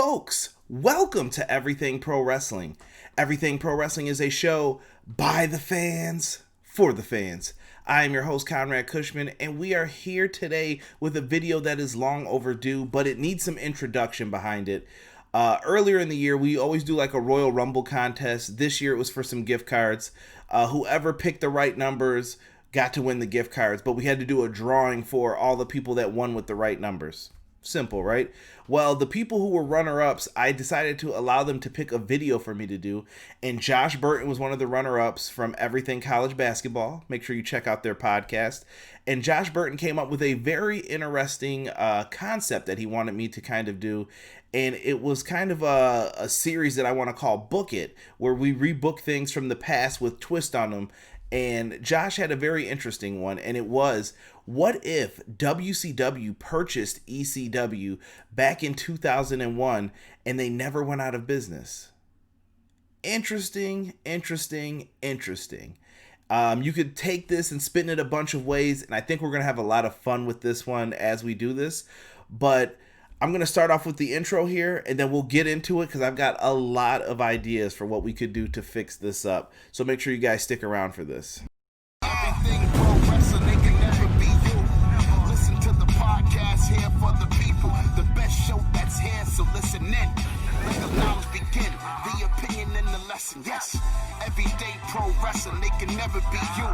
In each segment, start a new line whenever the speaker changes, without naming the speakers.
Folks, welcome to Everything Pro Wrestling. Everything Pro Wrestling is a show by the fans, for the fans. I am your host, Conrad Cushman, and we are here today with a video that is long overdue, but it needs some introduction behind it. Earlier in the year, we always do like a Royal Rumble contest. This year, it was for some gift cards. Whoever picked the right numbers got to win the gift cards, but we had to do a drawing for all the people that won with the right numbers. Simple, right? Well, the people who were runner-ups, I decided to allow them to pick a video for me to do, and Josh Burton was one of the runner-ups from Everything College Basketball. Make sure you check out their podcast. And Josh Burton came up with a very interesting concept that he wanted me to kind of do, and it was kind of a series that I want to call Book It, where we rebook things from the past with twist on them. And Josh had a very interesting one, and it was, what if WCW purchased ECW back in 2001 and they never went out of business? Interesting. You could take this and spin it a bunch of ways, and I think we're going to have a lot of fun with this one as we do this. But I'm going to start off with the intro here, and then we'll get into it because I've got a lot of ideas for what we could do to fix this up. So make sure you guys stick around for this.
Everything pro wrestling, they can never be you. Listen to the podcast here for the people. The best show that's here, so listen in. Let the knowledge begin. The opinion and the lesson. Yes, everyday pro wrestling, they can never be you.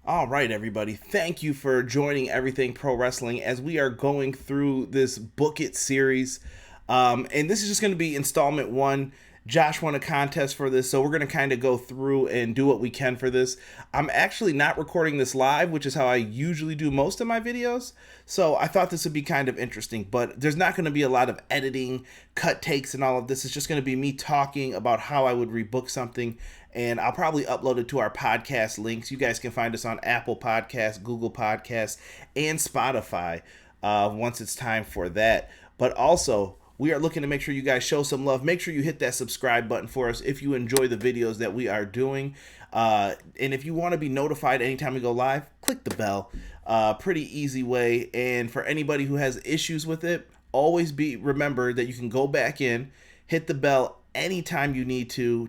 All right, everybody. Thank you for joining Everything Pro Wrestling as we are going through this Book It series. And this is just going to be installment 1. Josh won a contest for this, so we're going to kind of go through and do what we can for this. I'm actually not recording this live, which is how I usually do most of my videos. So I thought this would be kind of interesting, but there's not going to be a lot of editing, cut takes, and all of this. It's just going to be me talking about how I would rebook something, and I'll probably upload it to our podcast links. You guys can find us on Apple Podcasts, Google Podcasts, and Spotify once it's time for that. But also, we are looking to make sure you guys show some love. Make sure you hit that subscribe button for us if you enjoy the videos that we are doing. And if you want to be notified anytime we go live, click the bell. Pretty easy way. And for anybody who has issues with it, always remember that you can go back in, hit the bell anytime you need to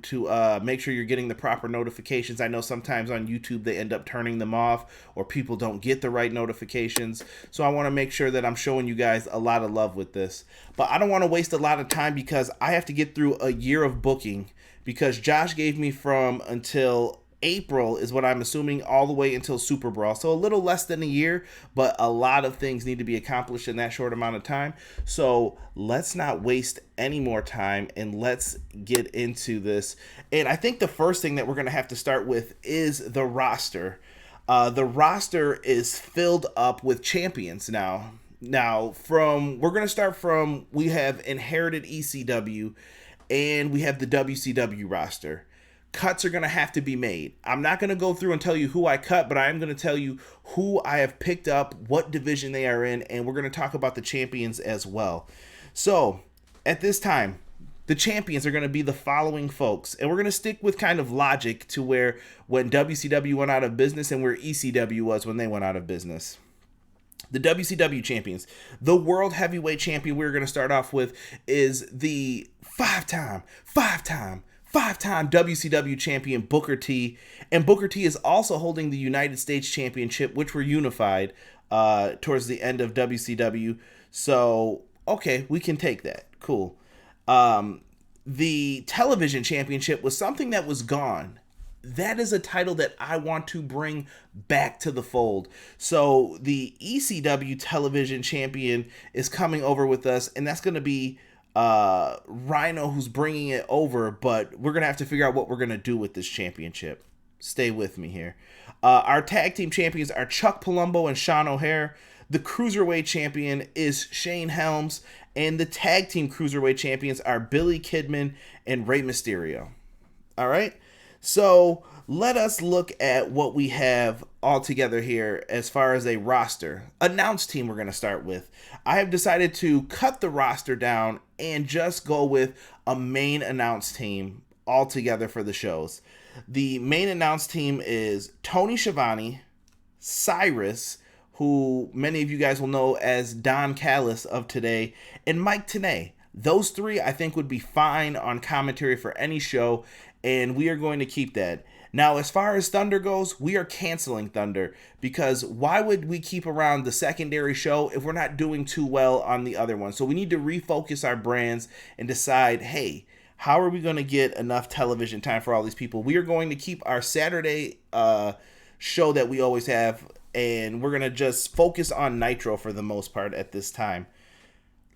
make sure you're getting the proper notifications. I know sometimes on YouTube they end up turning them off or people don't get the right notifications. So I want to make sure that I'm showing you guys a lot of love with this. But I don't want to waste a lot of time because I have to get through a year of booking because Josh gave me from until April is what I'm assuming all the way until Super Brawl. So a little less than a year, but a lot of things need to be accomplished in that short amount of time. So let's not waste any more time and let's get into this. And I think the first thing that we're going to have to start with is the roster. The roster is filled up with champions now. We're going to start from, we have inherited ECW and we have the WCW roster. Cuts are going to have to be made. I'm not going to go through and tell you who I cut, but I am going to tell you who I have picked up, what division they are in, and we're going to talk about the champions as well. So, at this time, the champions are going to be the following folks, and we're going to stick with kind of logic to where when WCW went out of business and where ECW was when they went out of business. The WCW champions. The World Heavyweight Champion we're going to start off with is the five-time WCW champion Booker T, and Booker T is also holding the United States Championship, which were unified towards the end of WCW. So, okay, we can take that. Cool. The Television Championship was something that was gone. That is a title that I want to bring back to the fold. So, the ECW Television Champion is coming over with us, and that's going to be Rhino, who's bringing it over, but we're gonna have to figure out what we're gonna do with this championship. Stay with me here. Our tag team champions are Chuck Palumbo and Sean O'Hare. The cruiserweight champion is Shane Helms, and the tag team cruiserweight champions are Billy Kidman and Rey Mysterio. All right, so let us look at what we have all together here as far as a roster. Announce team we're going to start with. I have decided to cut the roster down and just go with a main announce team all together for the shows. The main announced team is Tony Schiavone, Cyrus, who many of you guys will know as Don Callis of today, and Mike Tenay. Those three I think would be fine on commentary for any show, and we are going to keep that. Now, as far as Thunder goes, we are canceling Thunder because why would we keep around the secondary show if we're not doing too well on the other one? So we need to refocus our brands and decide, hey, how are we going to get enough television time for all these people? We are going to keep our Saturday show that we always have, and we're going to just focus on Nitro for the most part at this time.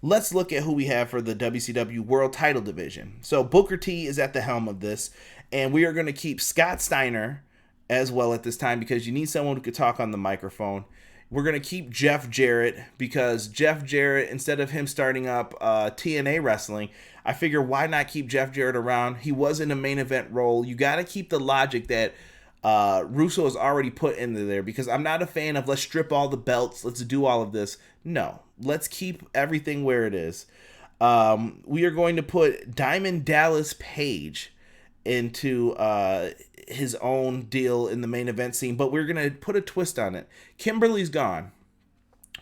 Let's look at who we have for the WCW World Title Division. So Booker T is at the helm of this, and we are going to keep Scott Steiner as well at this time because you need someone who could talk on the microphone. We're going to keep Jeff Jarrett because Jeff Jarrett, instead of him starting up TNA wrestling, I figure why not keep Jeff Jarrett around? He was in a main event role. You got to keep the logic that Russo has already put into there because I'm not a fan of let's strip all the belts, let's do all of this. No, let's keep everything where it is. We are going to put Diamond Dallas Page into his own deal in the main event scene, but we're going to put a twist on it. Kimberly's gone.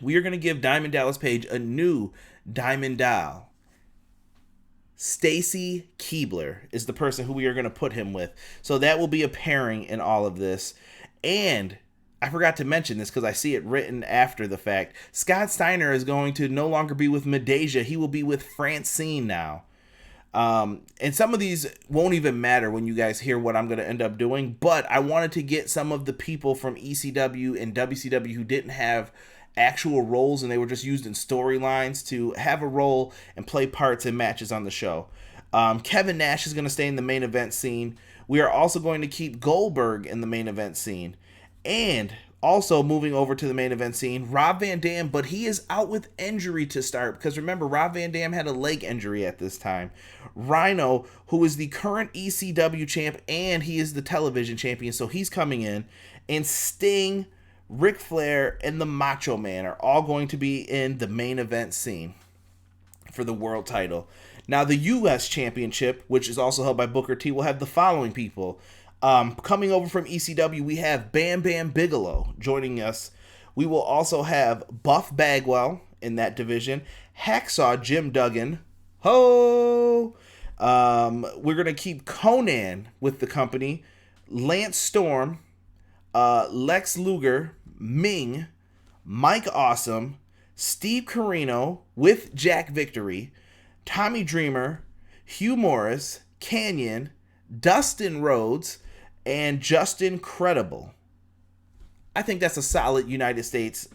We are going to give Diamond Dallas Page a new Diamond Doll. Stacy Keibler is the person who we are going to put him with. So that will be a pairing in all of this. And I forgot to mention this because I see it written after the fact. Scott Steiner is going to no longer be with Medeja. He will be with Francine now. And some of these won't even matter when you guys hear what I'm going to end up doing. But I wanted to get some of the people from ECW and WCW who didn't have actual roles and they were just used in storylines to have a role and play parts in matches on the show. Kevin Nash is going to stay in the main event scene. We are also going to keep Goldberg in the main event scene. And also moving over to the main event scene, Rob Van Dam, but he is out with injury to start because remember, Rob Van Dam had a leg injury at this time. Rhino, who is the current ECW champ and he is the television champion, so he's coming in. And Sting, Ric Flair, and the Macho Man are all going to be in the main event scene for the world title. Now, the U.S. Championship, which is also held by Booker T, will have the following people. Coming over from ECW, we have Bam Bam Bigelow joining us. We will also have Buff Bagwell in that division. Hacksaw Jim Duggan. Ho! We're going to keep Conan with the company. Lance Storm. Lex Luger. Ming, Mike Awesome, Steve Corino with Jack Victory, Tommy Dreamer, Hugh Morris, Canyon, Dustin Rhodes, and Justin Credible. I think that's a solid United States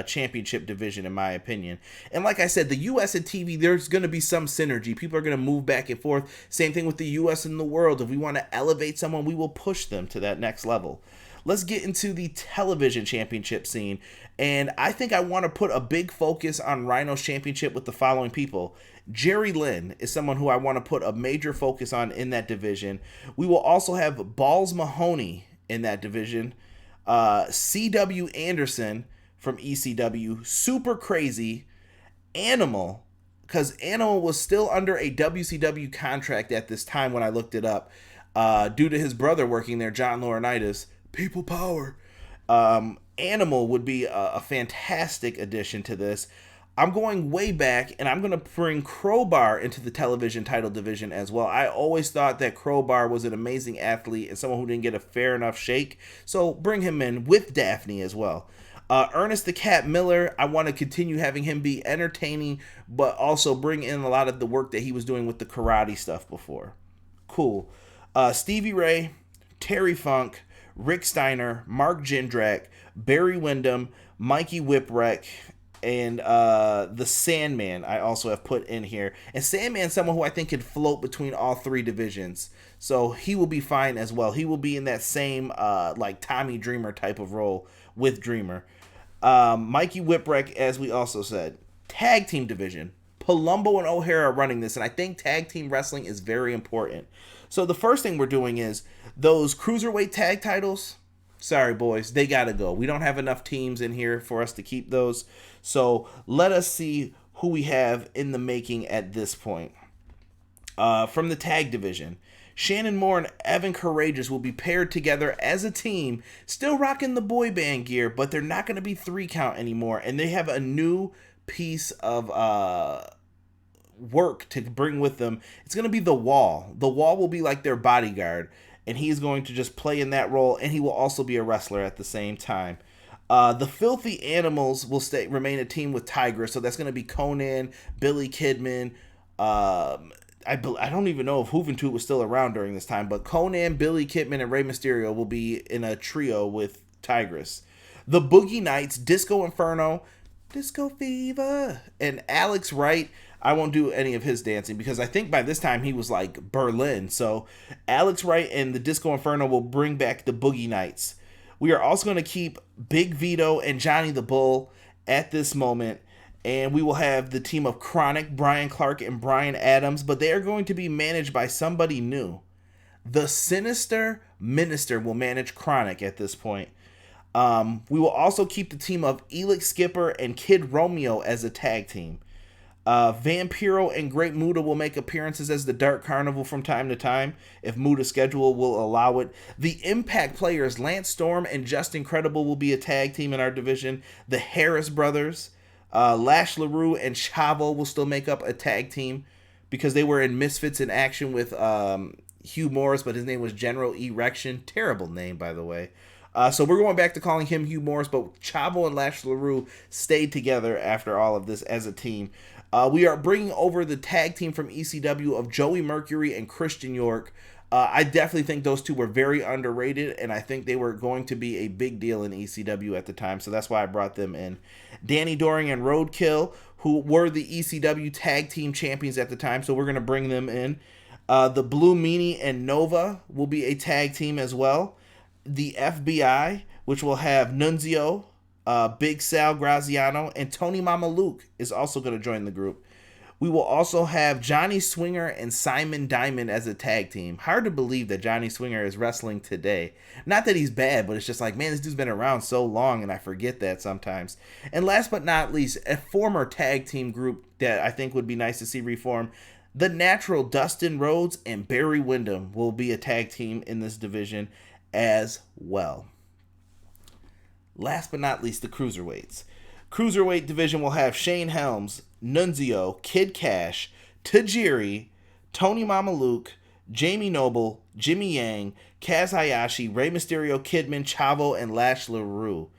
championship division in my opinion. And like I said, the US and TV, there's going to be some synergy. People are going to move back and forth. Same thing with the US and the world. If we want to elevate someone, we will push them to that next level. Let's get into the television championship scene. And I think I want to put a big focus on Rhino's championship with the following people. Jerry Lynn is someone who I want to put a major focus on in that division. We will also have Balls Mahoney in that division. C.W. Anderson from ECW. Super Crazy. Animal. Because Animal was still under a WCW contract at this time when I looked it up. Due to his brother working there, John Laurinaitis. People power. Animal would be a fantastic addition to this. I'm going way back, and I'm going to bring Crowbar into the television title division as well. I always thought that Crowbar was an amazing athlete and someone who didn't get a fair enough shake, so bring him in with Daphne as well. Ernest the Cat Miller, I want to continue having him be entertaining, but also bring in a lot of the work that he was doing with the karate stuff before. Cool. Stevie Ray, Terry Funk, Rick Steiner, Mark Jindrak, Barry Windham, Mikey Whipwreck, and the Sandman I also have put in here. And Sandman's someone who I think could float between all three divisions. So he will be fine as well. He will be in that same like Tommy Dreamer type of role with Dreamer. Mikey Whipwreck, as we also said. Tag team division. Palumbo and O'Hara are running this, and I think tag team wrestling is very important. So the first thing we're doing is those cruiserweight tag titles. Sorry, boys, they gotta go. We don't have enough teams in here for us to keep those. So let us see who we have in the making at this point. From the tag division, Shannon Moore and Evan Courageous will be paired together as a team, still rocking the boy band gear, but they're not going to be 3 count anymore, and they have a new piece of work to bring with them. It's going to be the Wall. The Wall will be like their bodyguard, and he's going to just play in that role, and he will also be a wrestler at the same time. The Filthy Animals will remain a team with Tigress, so that's going to be Conan, Billy Kidman. I don't even know if Juventud was still around during this time, but Conan, Billy Kidman, and Rey Mysterio will be in a trio with Tigress. The Boogie Knights, Disco Inferno, Disco Fever, and Alex Wright. I won't do any of his dancing because I think by this time he was like Berlin. So Alex Wright and the Disco Inferno will bring back the Boogie Knights. We are also going to keep Big Vito and Johnny the Bull at this moment. And we will have the team of Chronic, Brian Clark, and Brian Adams. But they are going to be managed by somebody new. The Sinister Minister will manage Chronic at this point. We will also keep the team of Elix Skipper and Kid Romeo as a tag team. Vampiro and Great Muta will make appearances as the Dark Carnival from time to time, if Muta's schedule will allow it. The Impact players, Lance Storm and Just Incredible, will be a tag team in our division. The Harris Brothers, Lash LaRue and Chavo will still make up a tag team because they were in Misfits in Action with Hugh Morris, but his name was General Erection. Terrible name, by the way. So we're going back to calling him Hugh Morris, but Chavo and Lash LaRue stayed together after all of this as a team. We are bringing over the tag team from ECW of Joey Mercury and Christian York. I definitely think those two were very underrated, and I think they were going to be a big deal in ECW at the time, so that's why I brought them in. Danny Doring and Roadkill, who were the ECW tag team champions at the time, so we're going to bring them in. The Blue Meanie and Nova will be a tag team as well. The FBI, which will have Nunzio, Big Sal Graziano, and Tony Mama Luke is also going to join the group. We will also have Johnny Swinger and Simon Diamond as a tag team. Hard to believe that Johnny Swinger is wrestling today. Not that he's bad, but it's just like, man, this dude's been around so long, and I forget that sometimes. And last but not least, a former tag team group that I think would be nice to see reform. The Natural, Dustin Rhodes and Barry Windham will be a tag team in this division as well. Last but not least, the Cruiserweights. Cruiserweight division will have Shane Helms, Nunzio, Kid Cash, Tajiri, Tony Mama Luke, Jamie Noble, Jimmy Yang, Kaz Hayashi, Rey Mysterio, Kidman, Chavo, and Lash LaRue.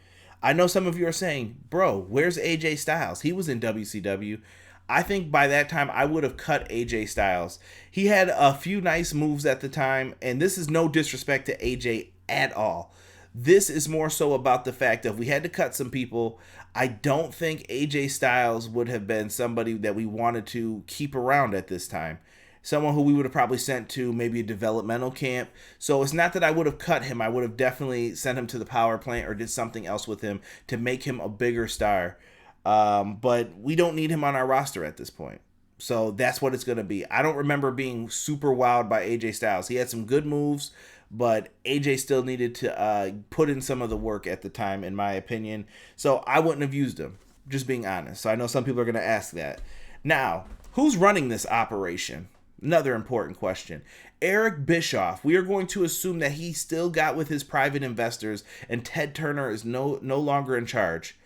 I know some of you are saying, bro, where's AJ Styles? He was in WCW. I think by that time I would have cut AJ Styles. He had a few nice moves at the time, and this is no disrespect to AJ at all. This is more so about the fact that if we had to cut some people, I don't think AJ Styles would have been somebody that we wanted to keep around at this time. Someone who we would have probably sent to maybe a developmental camp. So it's not that I would have cut him. I would have definitely sent him to the power plant or did something else with him to make him a bigger star. But we don't need him on our roster at this point. So that's what it's going to be. I don't remember being super wowed by AJ Styles. He had some good moves, but AJ still needed to put in some of the work at the time, in my opinion. So I wouldn't have used him, just being honest. So I know some people are going to ask that. Now, who's running this operation? Another important question. Eric Bischoff. We are going to assume that he still got with his private investors and Ted Turner is no longer in charge.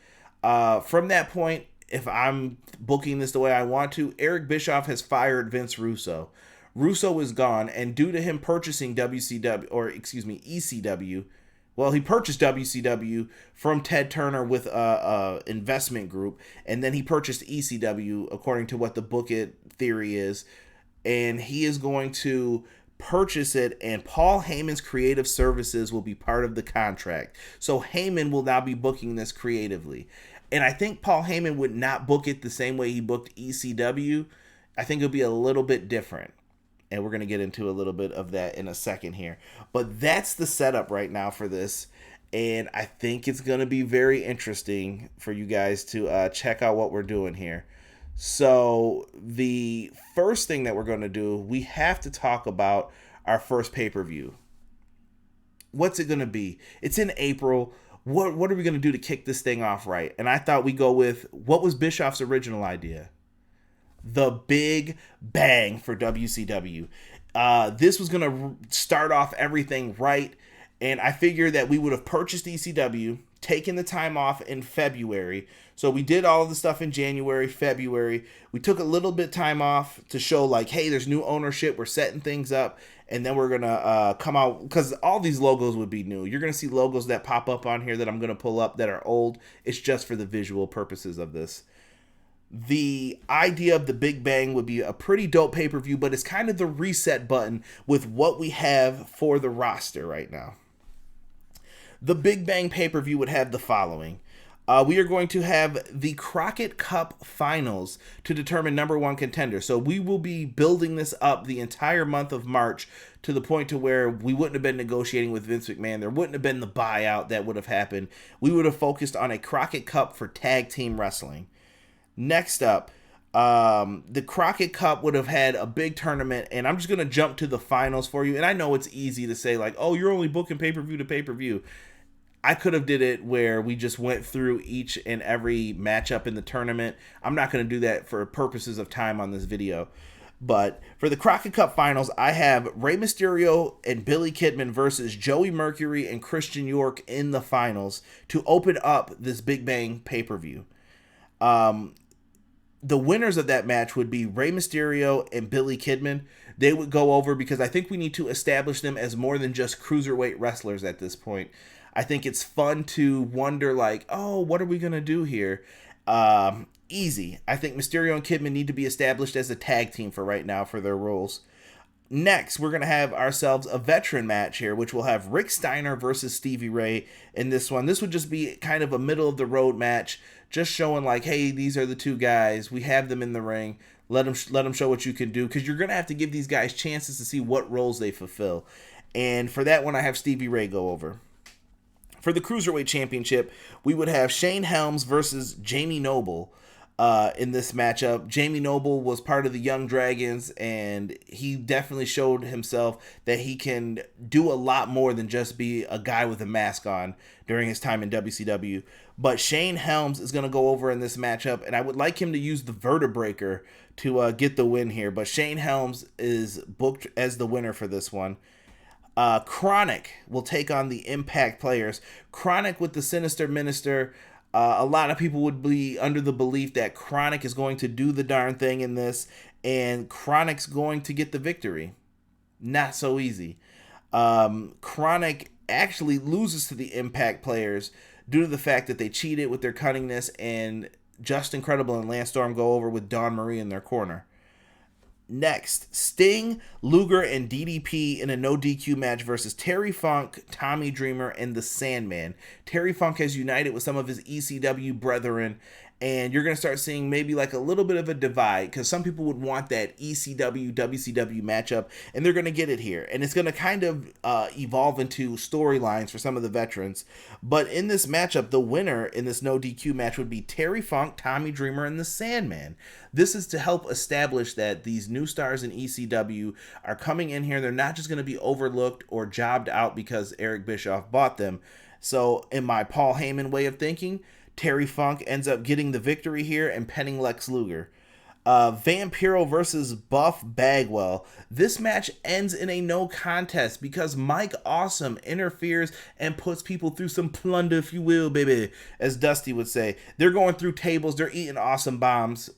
From that point, if I'm booking this the way I want to, Eric Bischoff has fired Vince Russo. Russo is gone, and due to him purchasing ECW, well, he purchased WCW from Ted Turner with a investment group, and then he purchased ECW, according to what the Book It theory is, and he is going to purchase it, and Paul Heyman's creative services will be part of the contract. So Heyman will now be booking this creatively. And I think Paul Heyman would not book it the same way he booked ECW. I think it'll be a little bit different. And we're going to get into a little bit of that in a second here. But that's the setup right now for this. And I think it's going to be very interesting for you guys to check out what we're doing here. So the first thing that we're going to do, we have to talk about our first pay-per-view. What's it going to be? It's in April. What are we going to do to kick this thing off right? And I thought we go with, what was Bischoff's original idea? The Big Bang for WCW. This was going to start off everything right. And I figured that we would have purchased ECW, taken the time off in February. So we did all of the stuff in January, February. We took a little bit time off to show like, hey, there's new ownership. We're setting things up. And then we're going to come out, because all these logos would be new. You're going to see logos that pop up on here that I'm going to pull up that are old. It's just for the visual purposes of this. The idea of the Big Bang would be a pretty dope pay-per-view, but it's kind of the reset button with what we have for the roster right now. The Big Bang pay-per-view would have the following. We are going to have the Crockett Cup Finals to determine number one contender. So we will be building this up the entire month of March to the point to where we wouldn't have been negotiating with Vince McMahon. There wouldn't have been the buyout that would have happened. We would have focused on a Crockett Cup for tag team wrestling. Next up, the Crockett Cup would have had a big tournament, and I'm just going to jump to the finals for you. And I know it's easy to say, like, oh, you're only booking pay-per-view to pay-per-view. I could have did it where we just went through each and every matchup in the tournament. I'm not going to do that for purposes of time on this video. But for the Crockett Cup Finals, I have Rey Mysterio and Billy Kidman versus Joey Mercury and Christian York in the finals to open up this Big Bang pay-per-view. The winners of that match would be Rey Mysterio and Billy Kidman. They would go over because I think we need to establish them as more than just cruiserweight wrestlers at this point. I think it's fun to wonder, like, oh, what are we going to do here? Easy. I think Mysterio and Kidman need to be established as a tag team for right now for their roles. Next, we're going to have ourselves a veteran match here, which will have Rick Steiner versus Stevie Ray in this one. This would just be kind of a middle-of-the-road match, just showing like, hey, these are the two guys. We have them in the ring. Let them show what you can do, because you're going to have to give these guys chances to see what roles they fulfill. And for that one, I have Stevie Ray go over. For the Cruiserweight Championship, we would have Shane Helms versus Jamie Noble in this matchup. Jamie Noble was part of the Young Dragons, and he definitely showed himself that he can do a lot more than just be a guy with a mask on during his time in WCW. But Shane Helms is going to go over in this matchup, and I would like him to use the Vertebreaker to get the win here. But Shane Helms is booked as the winner for this one. Chronic will take on the Impact Players. Chronic with the Sinister Minister. A lot of people would be under the belief that Chronic is going to do the darn thing in this, and Chronic's going to get the victory. Not so easy. Chronic actually loses to the Impact Players due to the fact that they cheated with their cunningness, and Just Incredible and Lance Storm go over with Dawn Marie in their corner. Next, Sting, Luger, and DDP in a no DQ match versus Terry Funk, Tommy Dreamer, and the Sandman. Terry Funk has united with some of his ECW brethren, and you're going to start seeing maybe like a little bit of a divide, because some people would want that ECW, WCW matchup, and they're going to get it here. And it's going to kind of evolve into storylines for some of the veterans. But in this matchup, the winner in this no DQ match would be Terry Funk, Tommy Dreamer, and the Sandman. This is to help establish that these new stars in ECW are coming in here. They're not just going to be overlooked or jobbed out because Eric Bischoff bought them. So in my Paul Heyman way of thinking, Terry Funk ends up getting the victory here and penning Lex Luger. Vampiro versus Buff Bagwell. This match ends in a no contest because Mike Awesome interferes and puts people through some plunder, if you will, baby, as Dusty would say. They're going through tables. They're eating awesome bombs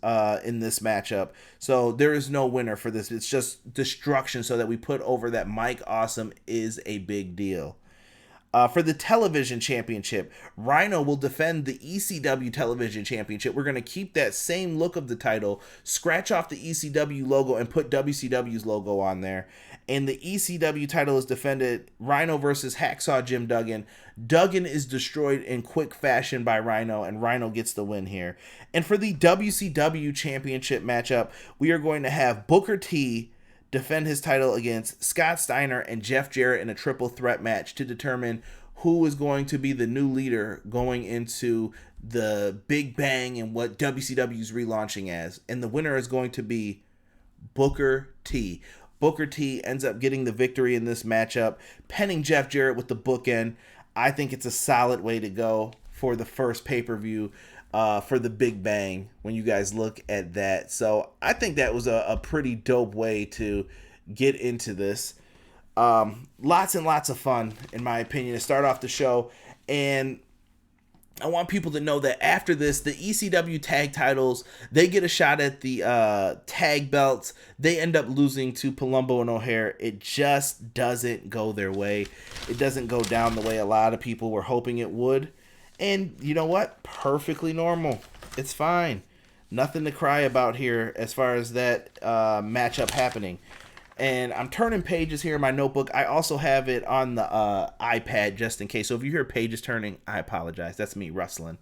in this matchup. So there is no winner for this. It's just destruction so that we put over that Mike Awesome is a big deal. For the television championship, Rhino will defend the ECW television championship. We're going to keep that same look of the title, scratch off the ECW logo, and put WCW's logo on there. And the ECW title is defended, Rhino versus Hacksaw Jim Duggan. Duggan is destroyed in quick fashion by Rhino, and Rhino gets the win here. And for the WCW championship matchup, we are going to have Booker T defend his title against Scott Steiner and Jeff Jarrett in a triple threat match to determine who is going to be the new leader going into the Big Bang and what WCW is relaunching as. And the winner is going to be Booker T. Booker T ends up getting the victory in this matchup, penning Jeff Jarrett with the bookend. I think it's a solid way to go for the first pay-per-view for the Big Bang when you guys look at that. So I think that was a pretty dope way to get into this. Lots and lots of fun, in my opinion, to start off the show. And I want people to know that after this, the ECW tag titles, they get a shot at the tag belts. They end up losing to Palumbo and O'Haire. It just doesn't go their way. It doesn't go down the way a lot of people were hoping it would. And you know what? Perfectly normal. It's fine. Nothing to cry about here as far as that matchup happening. And I'm turning pages here in my notebook. I also have it on the iPad just in case. So if you hear pages turning, I apologize. That's me rustling.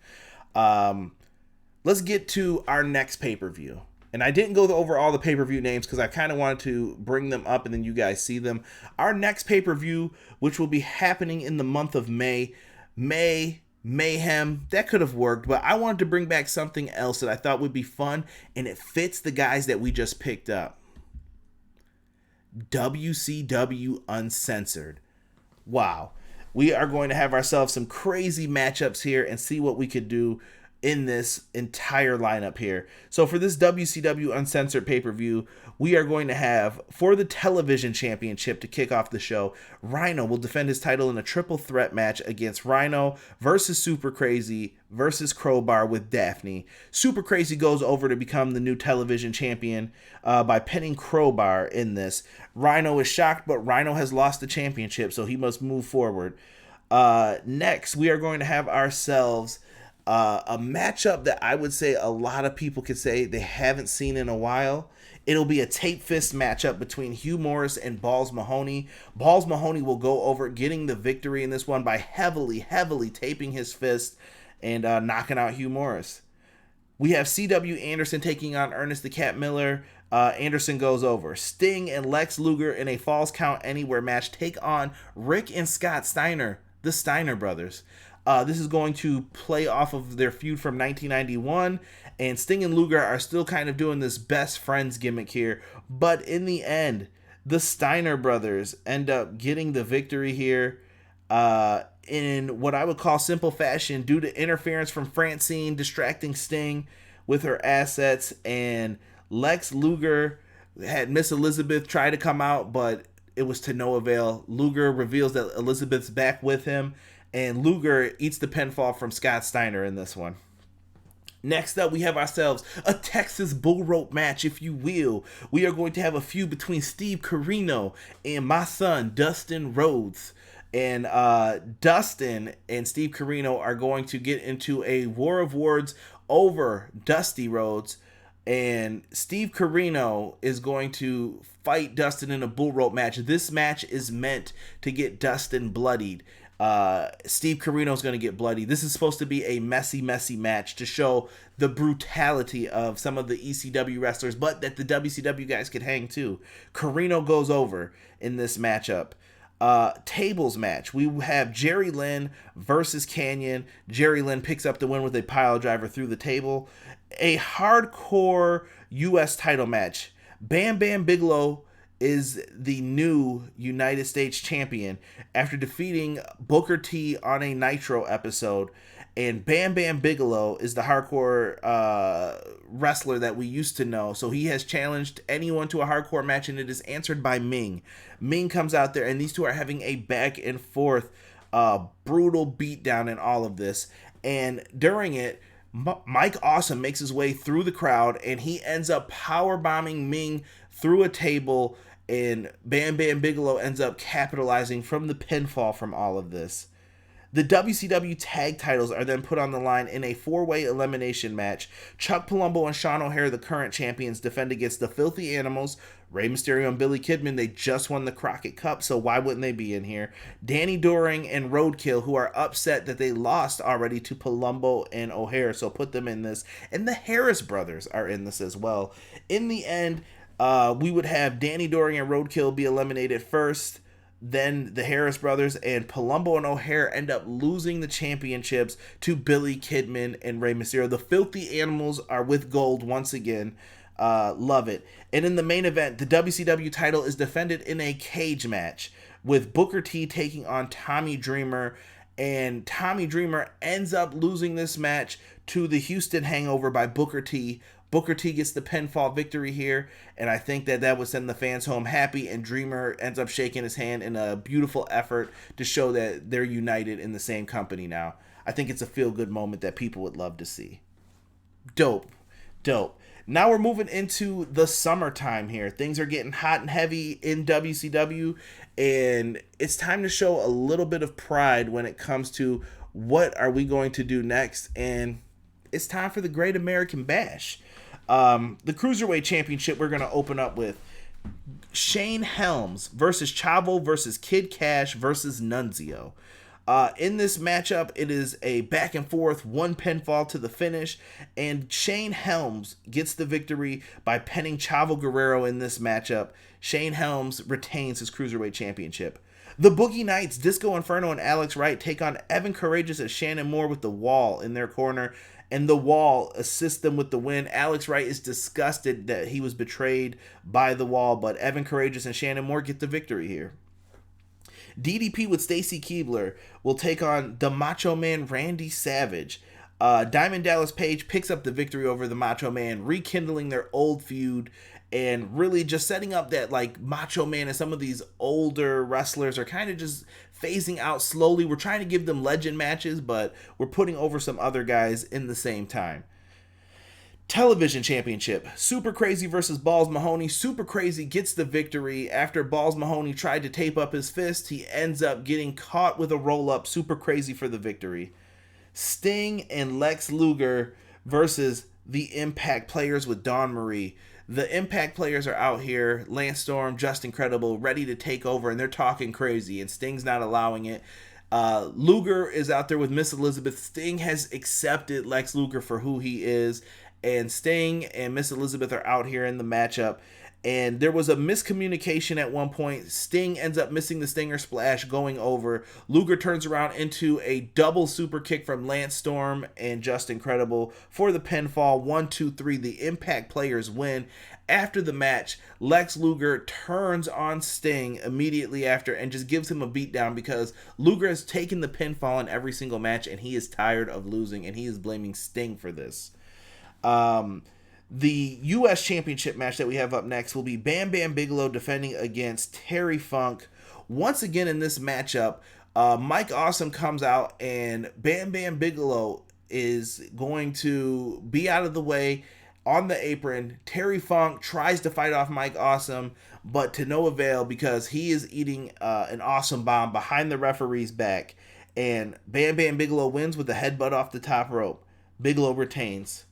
Let's get to our next pay-per-view. And I didn't go over all the pay-per-view names because I kind of wanted to bring them up and then you guys see them. Our next pay-per-view, which will be happening in the month of May, Mayhem, that could have worked, but I wanted to bring back something else that I thought would be fun, and it fits the guys that we just picked up. WCW Uncensored. Wow. We are going to have ourselves some crazy matchups here and see what we could do in this entire lineup here. So for this WCW Uncensored pay-per-view, we are going to have, for the television championship to kick off the show, Rhino will defend his title in a triple threat match against Rhino versus Super Crazy versus Crowbar with Daphne. Super Crazy goes over to become the new television champion by pinning Crowbar in this. Rhino is shocked, but Rhino has lost the championship, so he must move forward. Next, we are going to have ourselves a matchup that I would say a lot of people could say they haven't seen in a while. It'll be a tape fist matchup between Hugh Morris and Balls Mahoney. Balls Mahoney will go over getting the victory in this one by heavily taping his fist and knocking out Hugh Morris. We have C.W. Anderson taking on Ernest the Cat Miller. Anderson goes over. Sting and Lex Luger in a Falls Count Anywhere match take on Rick and Scott Steiner, the Steiner brothers. This is going to play off of their feud from 1991, and Sting and Luger are still kind of doing this best friends gimmick here, but in the end, the Steiner brothers end up getting the victory here in what I would call simple fashion due to interference from Francine distracting Sting with her assets, and Lex Luger had Miss Elizabeth try to come out, but it was to no avail. Luger reveals that Elizabeth's back with him, and Luger eats the pinfall from Scott Steiner in this one. Next up, we have ourselves a Texas bull rope match, if you will. We are going to have a feud between Steve Corino and my son, Dustin Rhodes. And Dustin and Steve Corino are going to get into a war of words over Dusty Rhodes. And Steve Corino is going to fight Dustin in a bull rope match. This match is meant to get Dustin bloodied. Steve Corino is going to get bloody. This is supposed to be a messy match to show the brutality of some of the ECW wrestlers, but that the WCW guys could hang too. Corino goes over in this matchup. Tables match. We have Jerry Lynn versus Canyon. Jerry Lynn picks up the win with a pile driver through the table. A hardcore U.S. title match. Bam Bam Bigelow is the new United States champion after defeating Booker T on a Nitro episode. And Bam Bam Bigelow is the hardcore wrestler that we used to know. So he has challenged anyone to a hardcore match, and it is answered by Ming. Ming comes out there, and these two are having a back and forth brutal beatdown in all of this. And during it, Mike Awesome makes his way through the crowd, and he ends up powerbombing Ming through a table, and Bam Bam Bigelow ends up capitalizing from the pinfall from all of this. The WCW tag titles are then put on the line in a 4-way elimination match. Chuck Palumbo and Sean O'Haire, the current champions, defend against the Filthy Animals. Rey Mysterio and Billy Kidman, they just won the Crockett Cup, so why wouldn't they be in here? Danny Doring and Roadkill, who are upset that they lost already to Palumbo and O'Haire, so put them in this. And the Harris brothers are in this as well. In the end, we would have Danny Doring and Roadkill be eliminated first. Then the Harris brothers and Palumbo and O'Haire end up losing the championships to Billy Kidman and Rey Mysterio. The Filthy Animals are with gold once again. Love it. And in the main event, the WCW title is defended in a cage match with Booker T taking on Tommy Dreamer. And Tommy Dreamer ends up losing this match to the Houston Hangover by Booker T. Booker T gets the pinfall victory here, and I think that would send the fans home happy, and Dreamer ends up shaking his hand in a beautiful effort to show that they're united in the same company now. I think it's a feel-good moment that people would love to see. Dope. Now we're moving into the summertime here. Things are getting hot and heavy in WCW, and it's time to show a little bit of pride when it comes to what are we going to do next, and it's time for the Great American Bash. The Cruiserweight Championship we're going to open up with Shane Helms versus Chavo versus Kid Cash versus Nunzio. In this matchup, it is a back and forth, one pinfall to the finish, and Shane Helms gets the victory by pinning Chavo Guerrero in this matchup. Shane Helms retains his Cruiserweight Championship. The Boogie Knights, Disco Inferno and Alex Wright take on Evan Courageous and Shannon Moore with the Wall in their corner, and the Wall assists them with the win. Alex Wright is disgusted that he was betrayed by the Wall, but Evan Courageous and Shannon Moore get the victory here. DDP with Stacy Keibler will take on the Macho Man Randy Savage. Diamond Dallas Page picks up the victory over the Macho Man, rekindling their old feud and really just setting up that like Macho Man and some of these older wrestlers are kind of just phasing out slowly. We're trying to give them legend matches, but we're putting over some other guys in the same time. Television Championship, Super Crazy versus Balls Mahoney. Super Crazy gets the victory. After Balls Mahoney tried to tape up his fist, he ends up getting caught with a roll-up. Super Crazy for the victory. Sting and Lex Luger versus the Impact Players with Dawn Marie. The Impact Players are out here, Lance Storm, Just Incredible, ready to take over, and they're talking crazy, and Sting's not allowing it. Luger is out there with Miss Elizabeth. Sting has accepted Lex Luger for who he is, and Sting and Miss Elizabeth are out here in the matchup. And there was a miscommunication at one point. Sting ends up missing the Stinger Splash going over. Luger turns around into a double super kick from Lance Storm and Just Incredible for the pinfall. 1, 2, 3. The Impact Players win. After the match, Lex Luger turns on Sting immediately after and just gives him a beatdown because Luger has taken the pinfall in every single match and he is tired of losing, and he is blaming Sting for this. The U.S. Championship match that we have up next will be Bam Bam Bigelow defending against Terry Funk. Once again in this matchup, Mike Awesome comes out and Bam Bam Bigelow is going to be out of the way on the apron. Terry Funk tries to fight off Mike Awesome, but to no avail because he is eating an Awesome Bomb behind the referee's back. And Bam Bam Bigelow wins with a headbutt off the top rope. Bigelow retains.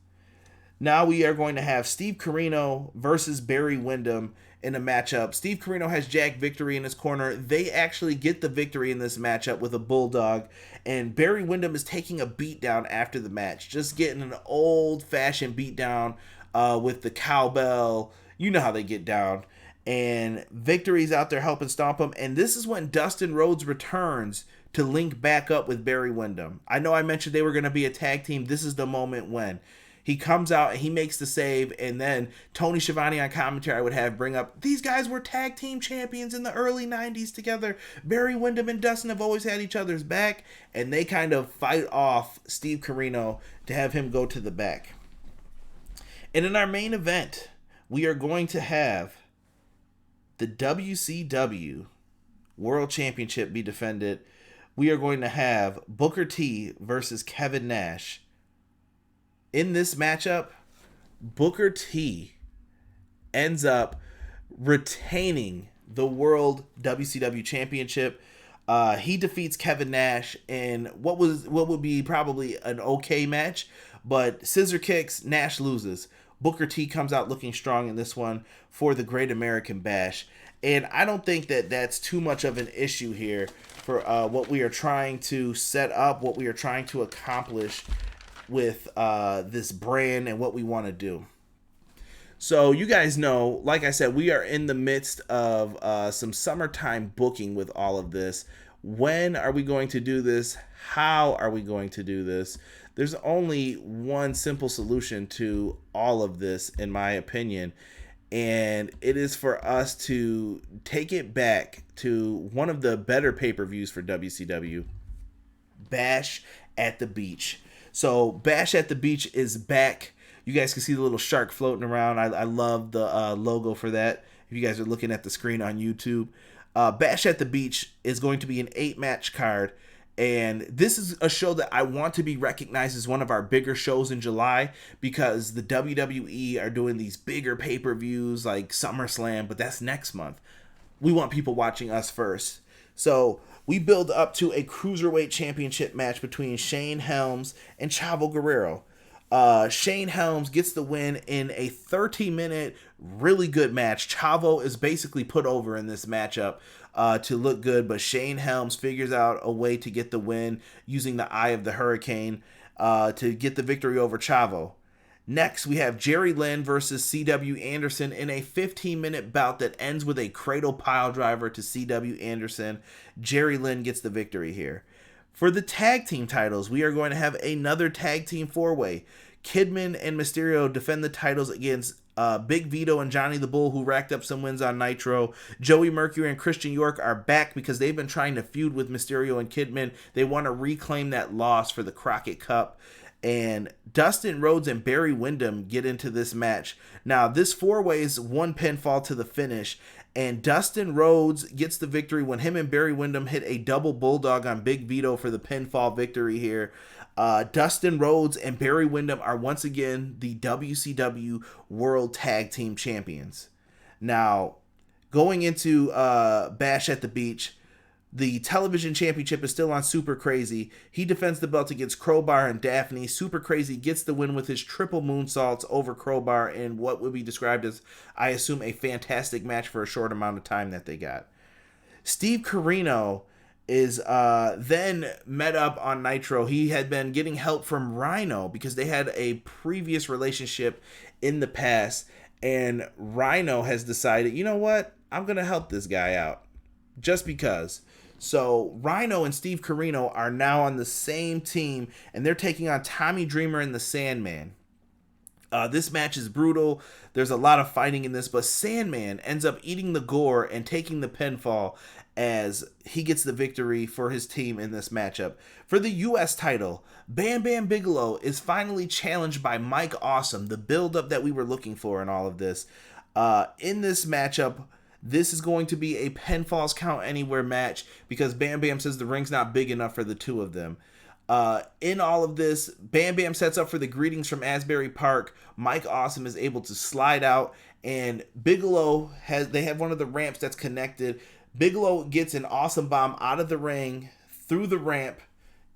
Now we are going to have Steve Corino versus Barry Windham in a matchup. Steve Corino has Jack Victory in his corner. They actually get the victory in this matchup with a bulldog. And Barry Windham is taking a beatdown after the match. Just getting an old-fashioned beatdown with the cowbell. You know how they get down. And Victory's out there helping stomp him. And this is when Dustin Rhodes returns to link back up with Barry Windham. I know I mentioned they were going to be a tag team. This is the moment when he comes out and he makes the save, and then Tony Schiavone on commentary would have bring up, these guys were tag team champions in the early 90s together. Barry Windham and Dustin have always had each other's back, and they kind of fight off Steve Corino to have him go to the back. And in our main event, we are going to have the WCW World Championship be defended. We are going to have Booker T versus Kevin Nash. In this matchup, Booker T ends up retaining the World WCW Championship. He defeats Kevin Nash in what would be probably an okay match, but scissor kicks, Nash loses. Booker T comes out looking strong in this one for the Great American Bash. And I don't think that that's too much of an issue here for what we are trying to set up, what we are trying to accomplish with this brand and what we want to do. So you guys know, like I said, we are in the midst of some summertime booking with all of this. When are we going to do this? How are we going to do this? There's only one simple solution to all of this, in my opinion, and it is for us to take it back to one of the better pay-per-views for WCW, Bash at the Beach. So Bash at the Beach is back. You guys can see the little shark floating around. I love the logo for that. If you guys are looking at the screen on YouTube. Bash at the Beach is going to be an 8-match card. And this is a show that I want to be recognized as one of our bigger shows in July, because the WWE are doing these bigger pay-per-views like SummerSlam, but that's next month. We want people watching us first. So we build up to a Cruiserweight Championship match between Shane Helms and Chavo Guerrero. Shane Helms gets the win in a 30-minute, really good match. Chavo is basically put over in this matchup to look good, but Shane Helms figures out a way to get the win using the Eye of the Hurricane to get the victory over Chavo. Next, we have Jerry Lynn versus C.W. Anderson in a 15-minute bout that ends with a cradle pile driver to C.W. Anderson. Jerry Lynn gets the victory here. For the tag team titles, we are going to have another tag team 4-way. Kidman and Mysterio defend the titles against Big Vito and Johnny the Bull, who racked up some wins on Nitro. Joey Mercury and Christian York are back because they've been trying to feud with Mysterio and Kidman. They want to reclaim that loss for the Crockett Cup. And Dustin Rhodes and Barry Windham get into this match. Now, this 4-way is 1 pinfall to the finish. And Dustin Rhodes gets the victory when him and Barry Windham hit a double bulldog on Big Vito for the pinfall victory here. Dustin Rhodes and Barry Windham are once again the WCW World Tag Team Champions. Now, going into Bash at the Beach, the television championship is still on Super Crazy. He defends the belt against Crowbar and Daphne. Super Crazy gets the win with his triple moonsaults over Crowbar in what would be described as, I assume, a fantastic match for a short amount of time that they got. Steve Corino is then met up on Nitro. He had been getting help from Rhino because they had a previous relationship in the past, and Rhino has decided, you know what, I'm going to help this guy out just because. So Rhino and Steve Corino are now on the same team, and they're taking on Tommy Dreamer and the Sandman. This match is brutal. There's a lot of fighting in this, but Sandman ends up eating the gore and taking the pinfall as he gets the victory for his team in this matchup. For the U.S. title, Bam Bam Bigelow is finally challenged by Mike Awesome, the build-up that we were looking for in all of this. In this matchup, this is going to be a pinfalls count anywhere match because Bam Bam says the ring's not big enough for the two of them. In all of this, Bam Bam sets up for the greetings from Asbury Park. Mike Awesome is able to slide out, and Bigelow they have one of the ramps that's connected. Bigelow gets an Awesome Bomb out of the ring through the ramp,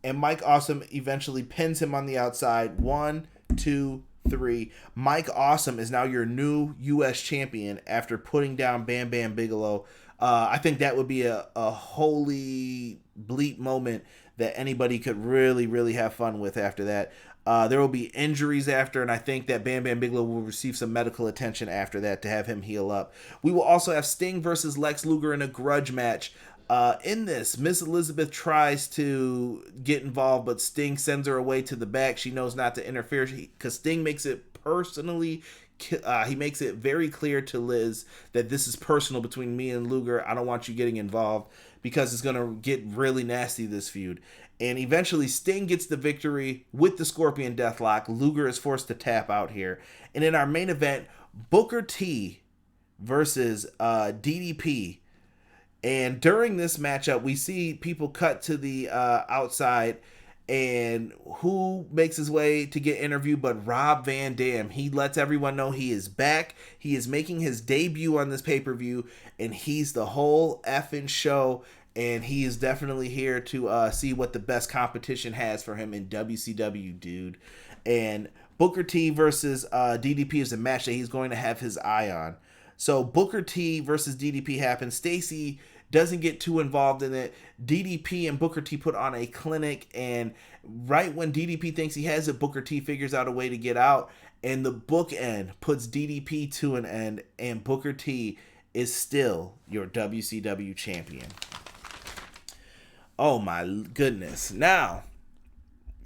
and Mike Awesome eventually pins him on the outside. 1, 2, 3. Mike Awesome is now your new U.S. champion after putting down Bam Bam Bigelow. I think that would be a holy bleep moment that anybody could really, really have fun with after that. There will be injuries after, and I think that Bam Bam Bigelow will receive some medical attention after that to have him heal up. We will also have Sting versus Lex Luger in a grudge match. In this, Miss Elizabeth tries to get involved, but Sting sends her away to the back. She knows not to interfere because Sting makes it personally. He makes it very clear to Liz that this is personal between me and Luger. I don't want you getting involved because it's going to get really nasty, this feud. And eventually Sting gets the victory with the Scorpion Deathlock. Luger is forced to tap out here. And in our main event, Booker T versus DDP. And during this matchup, we see people cut to the outside, and who makes his way to get interviewed but Rob Van Dam. He lets everyone know he is back. He is making his debut on this pay-per-view, and he's the whole effing show, and he is definitely here to see what the best competition has for him in WCW, dude. And Booker T versus DDP is a match that he's going to have his eye on. So Booker T versus DDP happens. Stacy doesn't get too involved in it. DDP and Booker T put on a clinic, and right when DDP thinks he has it, Booker T figures out a way to get out, and the bookend puts DDP to an end, and Booker T is still your WCW champion. Oh my goodness. Now,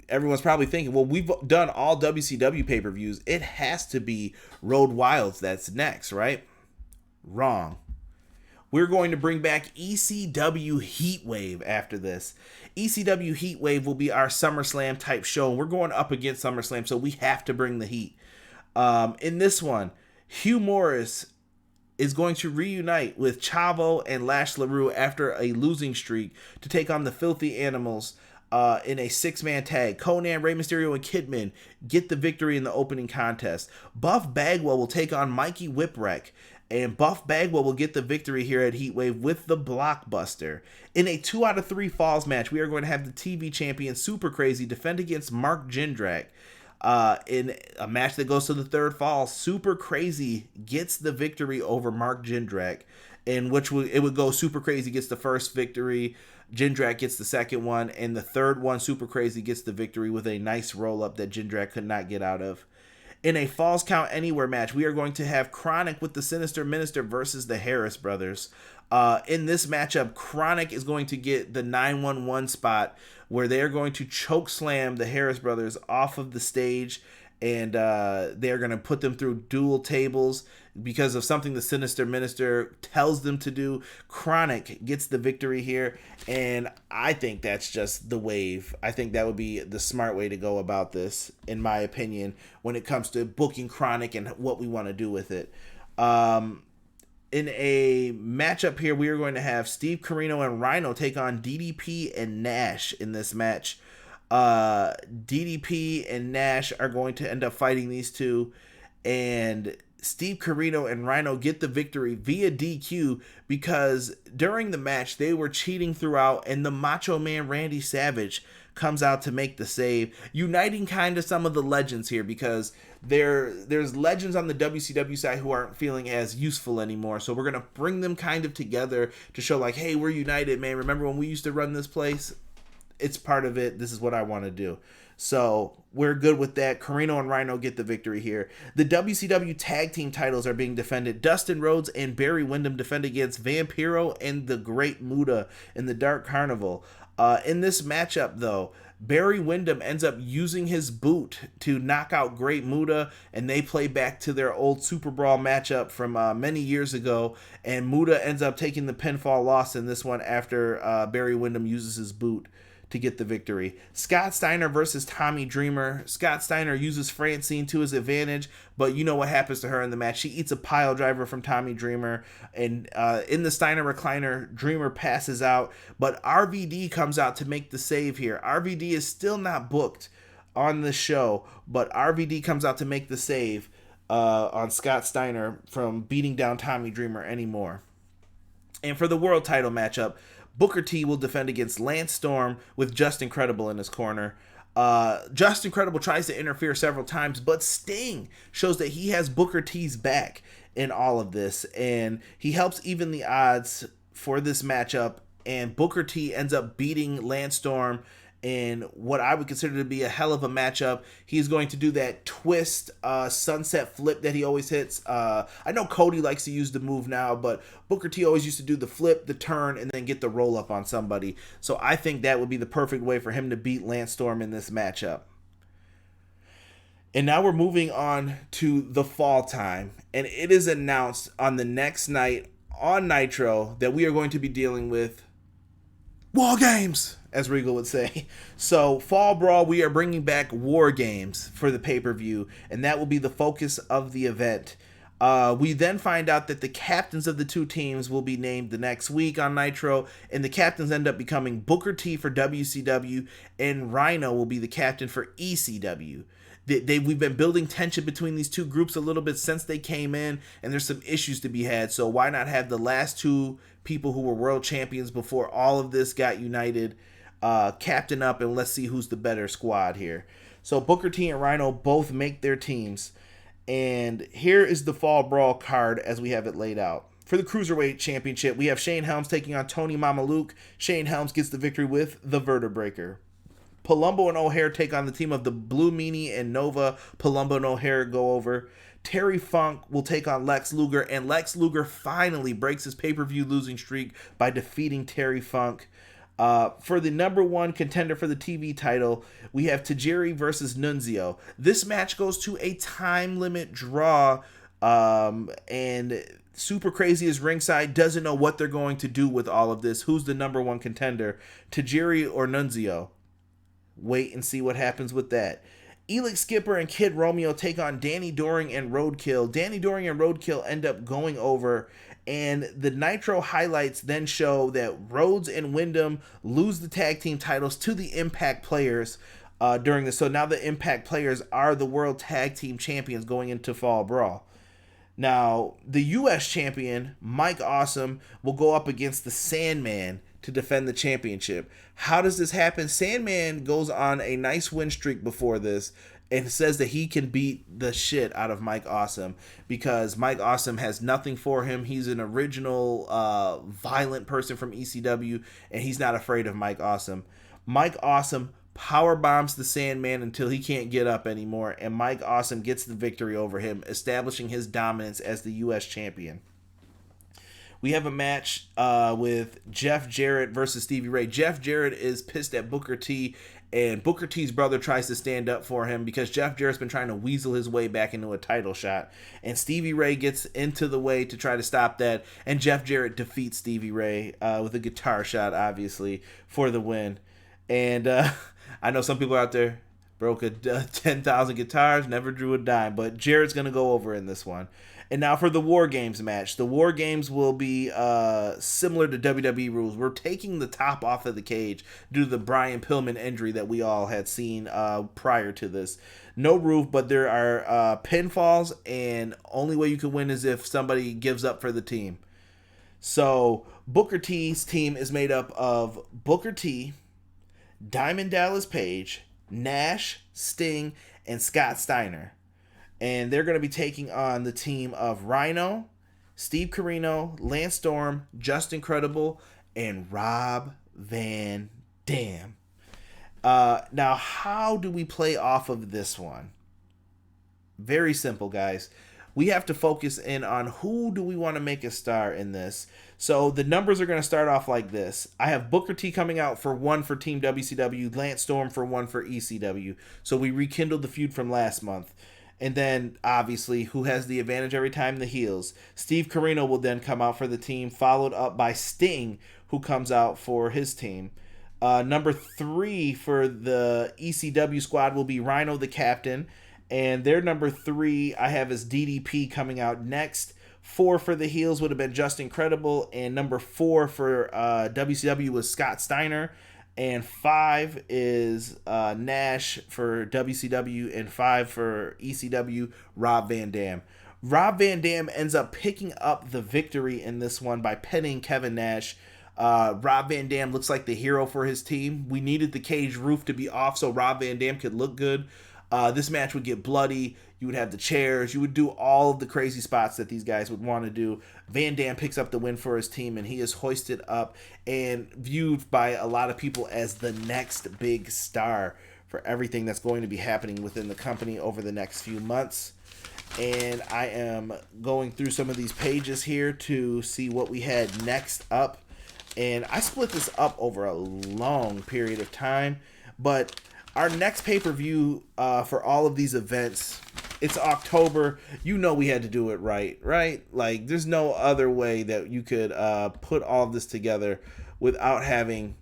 everyone's probably thinking, well, we've done all WCW pay-per-views. It has to be Road Wilds that's next, right? Wrong. We're going to bring back ECW Heatwave after this. ECW Heatwave will be our SummerSlam type show. We're going up against SummerSlam, so we have to bring the heat. In this one, Hugh Morris is going to reunite with Chavo and Lash LaRue after a losing streak to take on the Filthy Animals in a 6-man tag. Conan, Rey Mysterio, and Kidman get the victory in the opening contest. Buff Bagwell will take on Mikey Whipwreck, and Buff Bagwell will get the victory here at Heatwave with the Blockbuster. In a 2 out of 3 falls match, we are going to have the TV champion Super Crazy defend against Mark Jindrak. In a match that goes to the 3rd fall, Super Crazy gets the victory over Mark Jindrak, in which it would go Super Crazy gets the first victory, Jindrak gets the second one, and the third one, Super Crazy gets the victory with a nice roll-up that Jindrak could not get out of. In a Falls Count Anywhere match, we are going to have Chronic with the Sinister Minister versus the Harris Brothers. In this matchup, Chronic is going to get the 911 spot where they are going to choke slam the Harris Brothers off of the stage, and they're going to put them through dual tables because of something the Sinister Minister tells them to do. Chronic gets the victory here, and I think that's just the wave. I think that would be the smart way to go about this, in my opinion, when it comes to booking Chronic and what we want to do with it. In a matchup here, we are going to have Steve Corino and Rhino take on DDP and Nash in this match. DDP and Nash are going to end up fighting these two, and Steve Corino and Rhino get the victory via DQ because during the match they were cheating throughout, and the Macho Man Randy Savage comes out to make the save, uniting kind of some of the legends here, because there's legends on the WCW side who aren't feeling as useful anymore. So we're going to bring them kind of together to show like, hey, we're united, man. Remember when we used to run this place? It's part of it. This is what I want to do. So we're good with that. Corino and Rhino get the victory here. The WCW tag team titles are being defended. Dustin Rhodes and Barry Windham defend against Vampiro and the Great Muta in the Dark Carnival. In this matchup, though, Barry Windham ends up using his boot to knock out Great Muta, and they play back to their old Super Brawl matchup from many years ago, and Muta ends up taking the pinfall loss in this one after Barry Windham uses his boot to get the victory. Scott Steiner versus Tommy Dreamer. Scott Steiner uses Francine to his advantage, but you know what happens to her in the match. She eats a pile driver from Tommy Dreamer, and in the Steiner recliner, Dreamer passes out, but RVD comes out to make the save here. RVD is still not booked on the show, but RVD comes out to make the save on Scott Steiner from beating down Tommy Dreamer anymore. And for the world title matchup, Booker T will defend against Lance Storm with Just Incredible in his corner. Just Incredible tries to interfere several times, but Sting shows that he has Booker T's back in all of this, and he helps even the odds for this matchup, and Booker T ends up beating Lance Storm in what I would consider to be a hell of a matchup. He's going to do that twist sunset flip that he always hits. I know Cody likes to use the move now, but Booker T always used to do the flip, the turn, and then get the roll up on somebody. So I think that would be the perfect way for him to beat Lance Storm in this matchup. And now we're moving on to the fall time, and it is announced on the next night on Nitro that we are going to be dealing with War Games, as Regal would say. So, Fall Brawl, we are bringing back War Games for the pay-per-view, and that will be the focus of the event. We then find out that the captains of the two teams will be named the next week on Nitro, and the captains end up becoming Booker T for WCW, and Rhino will be the captain for ECW. We've been building tension between these two groups a little bit since they came in, and there's some issues to be had, so why not have the last two people who were world champions before all of this got united captain up, and let's see who's the better squad here. So Booker T and Rhino both make their teams, and here is the Fall Brawl card as we have it laid out. For the Cruiserweight Championship, we have Shane Helms taking on Tony Mamaluke. Shane Helms gets the victory with the Vertebreaker. Palumbo and O'Hare take on the team of the Blue Meanie and Nova. Palumbo and O'Hare go over. Terry Funk will take on Lex Luger, and Lex Luger finally breaks his pay-per-view losing streak by defeating Terry Funk. For the number one contender for the TV title, we have Tajiri versus Nunzio. This match goes to a time limit draw, and Super Crazy is ringside, doesn't know what they're going to do with all of this. Who's the number one contender, Tajiri or Nunzio? Wait and see what happens with that. Elix Skipper and Kid Romeo take on Danny Doring and Roadkill. Danny Doring and Roadkill end up going over, and the Nitro highlights then show that Rhodes and Wyndham lose the tag team titles to the Impact players during this. So now the Impact players are the World Tag Team Champions going into Fall Brawl. Now, the U.S. champion, Mike Awesome, will go up against the Sandman to defend the championship. How does this happen? Sandman goes on a nice win streak before this and says that he can beat the shit out of Mike Awesome because Mike Awesome has nothing for him. He's an original violent person from ECW, and he's not afraid of Mike Awesome. Mike Awesome power bombs the Sandman until he can't get up anymore, and Mike Awesome gets the victory over him, establishing his dominance as the U.S. champion. We have a match with Jeff Jarrett versus Stevie Ray. Jeff Jarrett is pissed at Booker T, and Booker T's brother tries to stand up for him because Jeff Jarrett's been trying to weasel his way back into a title shot. And Stevie Ray gets into the way to try to stop that, and Jeff Jarrett defeats Stevie Ray with a guitar shot, obviously, for the win. And I know some people out there broke 10,000 guitars, never drew a dime, but Jarrett's going to go over in this one. And now for the War Games match. The War Games will be similar to WWE rules. We're taking the top off of the cage due to the Brian Pillman injury that we all had seen prior to this. No roof, but there are pinfalls, and only way you can win is if somebody gives up for the team. So Booker T's team is made up of Booker T, Diamond Dallas Page, Nash, Sting, and Scott Steiner. And they're going to be taking on the team of Rhino, Steve Corino, Lance Storm, Justin Credible, and Rob Van Dam. Now, how do we play off of this one? Very simple, guys. We have to focus in on who do we want to make a star in this. So the numbers are going to start off like this. I have Booker T coming out for 1 for Team WCW, Lance Storm for 1 for ECW. So we rekindled the feud from last month. And then, obviously, who has the advantage every time? The heels. Steve Corino will then come out for the team, followed up by Sting, who comes out for his team. Number 3 for the ECW squad will be Rhino the Captain. And their number 3 I have is DDP coming out next. 4 for the heels would have been Justin Credible. And number 4 for WCW was Scott Steiner. And 5 is Nash for WCW, and 5 for ECW, Rob Van Dam. Rob Van Dam ends up picking up the victory in this one by pinning Kevin Nash. Rob Van Dam looks like the hero for his team. We needed the cage roof to be off so Rob Van Dam could look good. This match would get bloody. You would have the chairs. You would do all of the crazy spots that these guys would want to do. Van Dam picks up the win for his team, and he is hoisted up and viewed by a lot of people as the next big star for everything that's going to be happening within the company over the next few months. And I am going through some of these pages here to see what we had next up. And I split this up over a long period of time, but our next pay-per-view for all of these events, it's October. You know we had to do it right? Like, there's no other way that you could put all of this together without having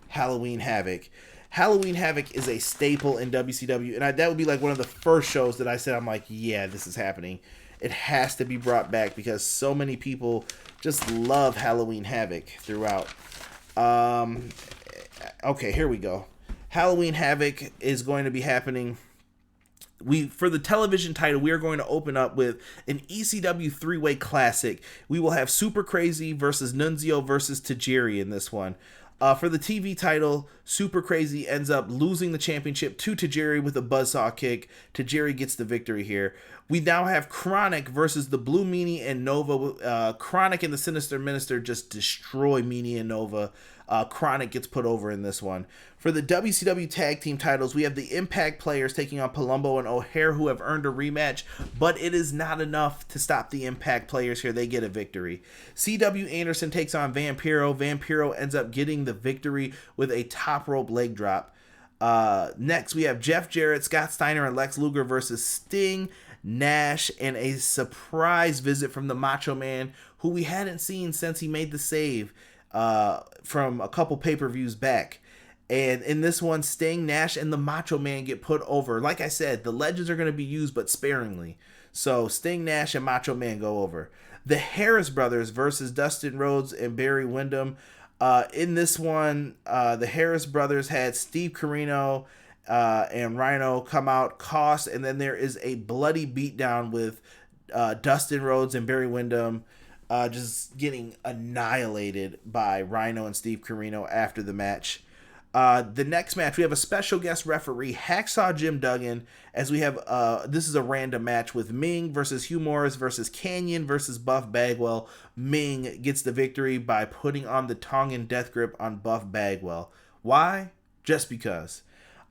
Halloween Havoc. Halloween Havoc is a staple in WCW, and that would be like one of the first shows that I said, I'm like, yeah, this is happening. It has to be brought back because so many people just love Halloween Havoc throughout. Okay, here we go. Halloween Havoc is going to be happening. For the television title, we are going to open up with an ECW 3-way classic. We will have Super Crazy versus Nunzio versus Tajiri in this one. For the TV title, Super Crazy ends up losing the championship to Tajiri with a buzzsaw kick. Tajiri gets the victory here. We now have Chronic versus the Blue Meanie and Nova. Chronic and the Sinister Minister just destroy Meanie and Nova. Chronic gets put over in this one. For the WCW tag team titles, we have the Impact players taking on Palumbo and O'Hare, who have earned a rematch, but it is not enough to stop the Impact players here. They get a victory. C.W. Anderson takes on Vampiro. Vampiro ends up getting the victory with a top rope leg drop. Next, we have Jeff Jarrett, Scott Steiner, and Lex Luger versus Sting, Nash, and a surprise visit from the Macho Man, who we hadn't seen since he made the save from a couple pay-per-views back. And in this one, Sting, Nash, and the Macho Man get put over. Like I said, the legends are going to be used, but sparingly. So Sting, Nash, and Macho Man go over. The Harris Brothers versus Dustin Rhodes and Barry Windham. In this one, the Harris Brothers had Steve Corino and Rhino come out, cost, and then there is a bloody beatdown with Dustin Rhodes and Barry Windham just getting annihilated by Rhino and Steve Corino after the match. The next match, we have a special guest referee, Hacksaw Jim Duggan, as we have, this is a random match with Ming versus Hugh Morris versus Canyon versus Buff Bagwell. Ming gets the victory by putting on the Tongan death grip on Buff Bagwell. Why? Just because.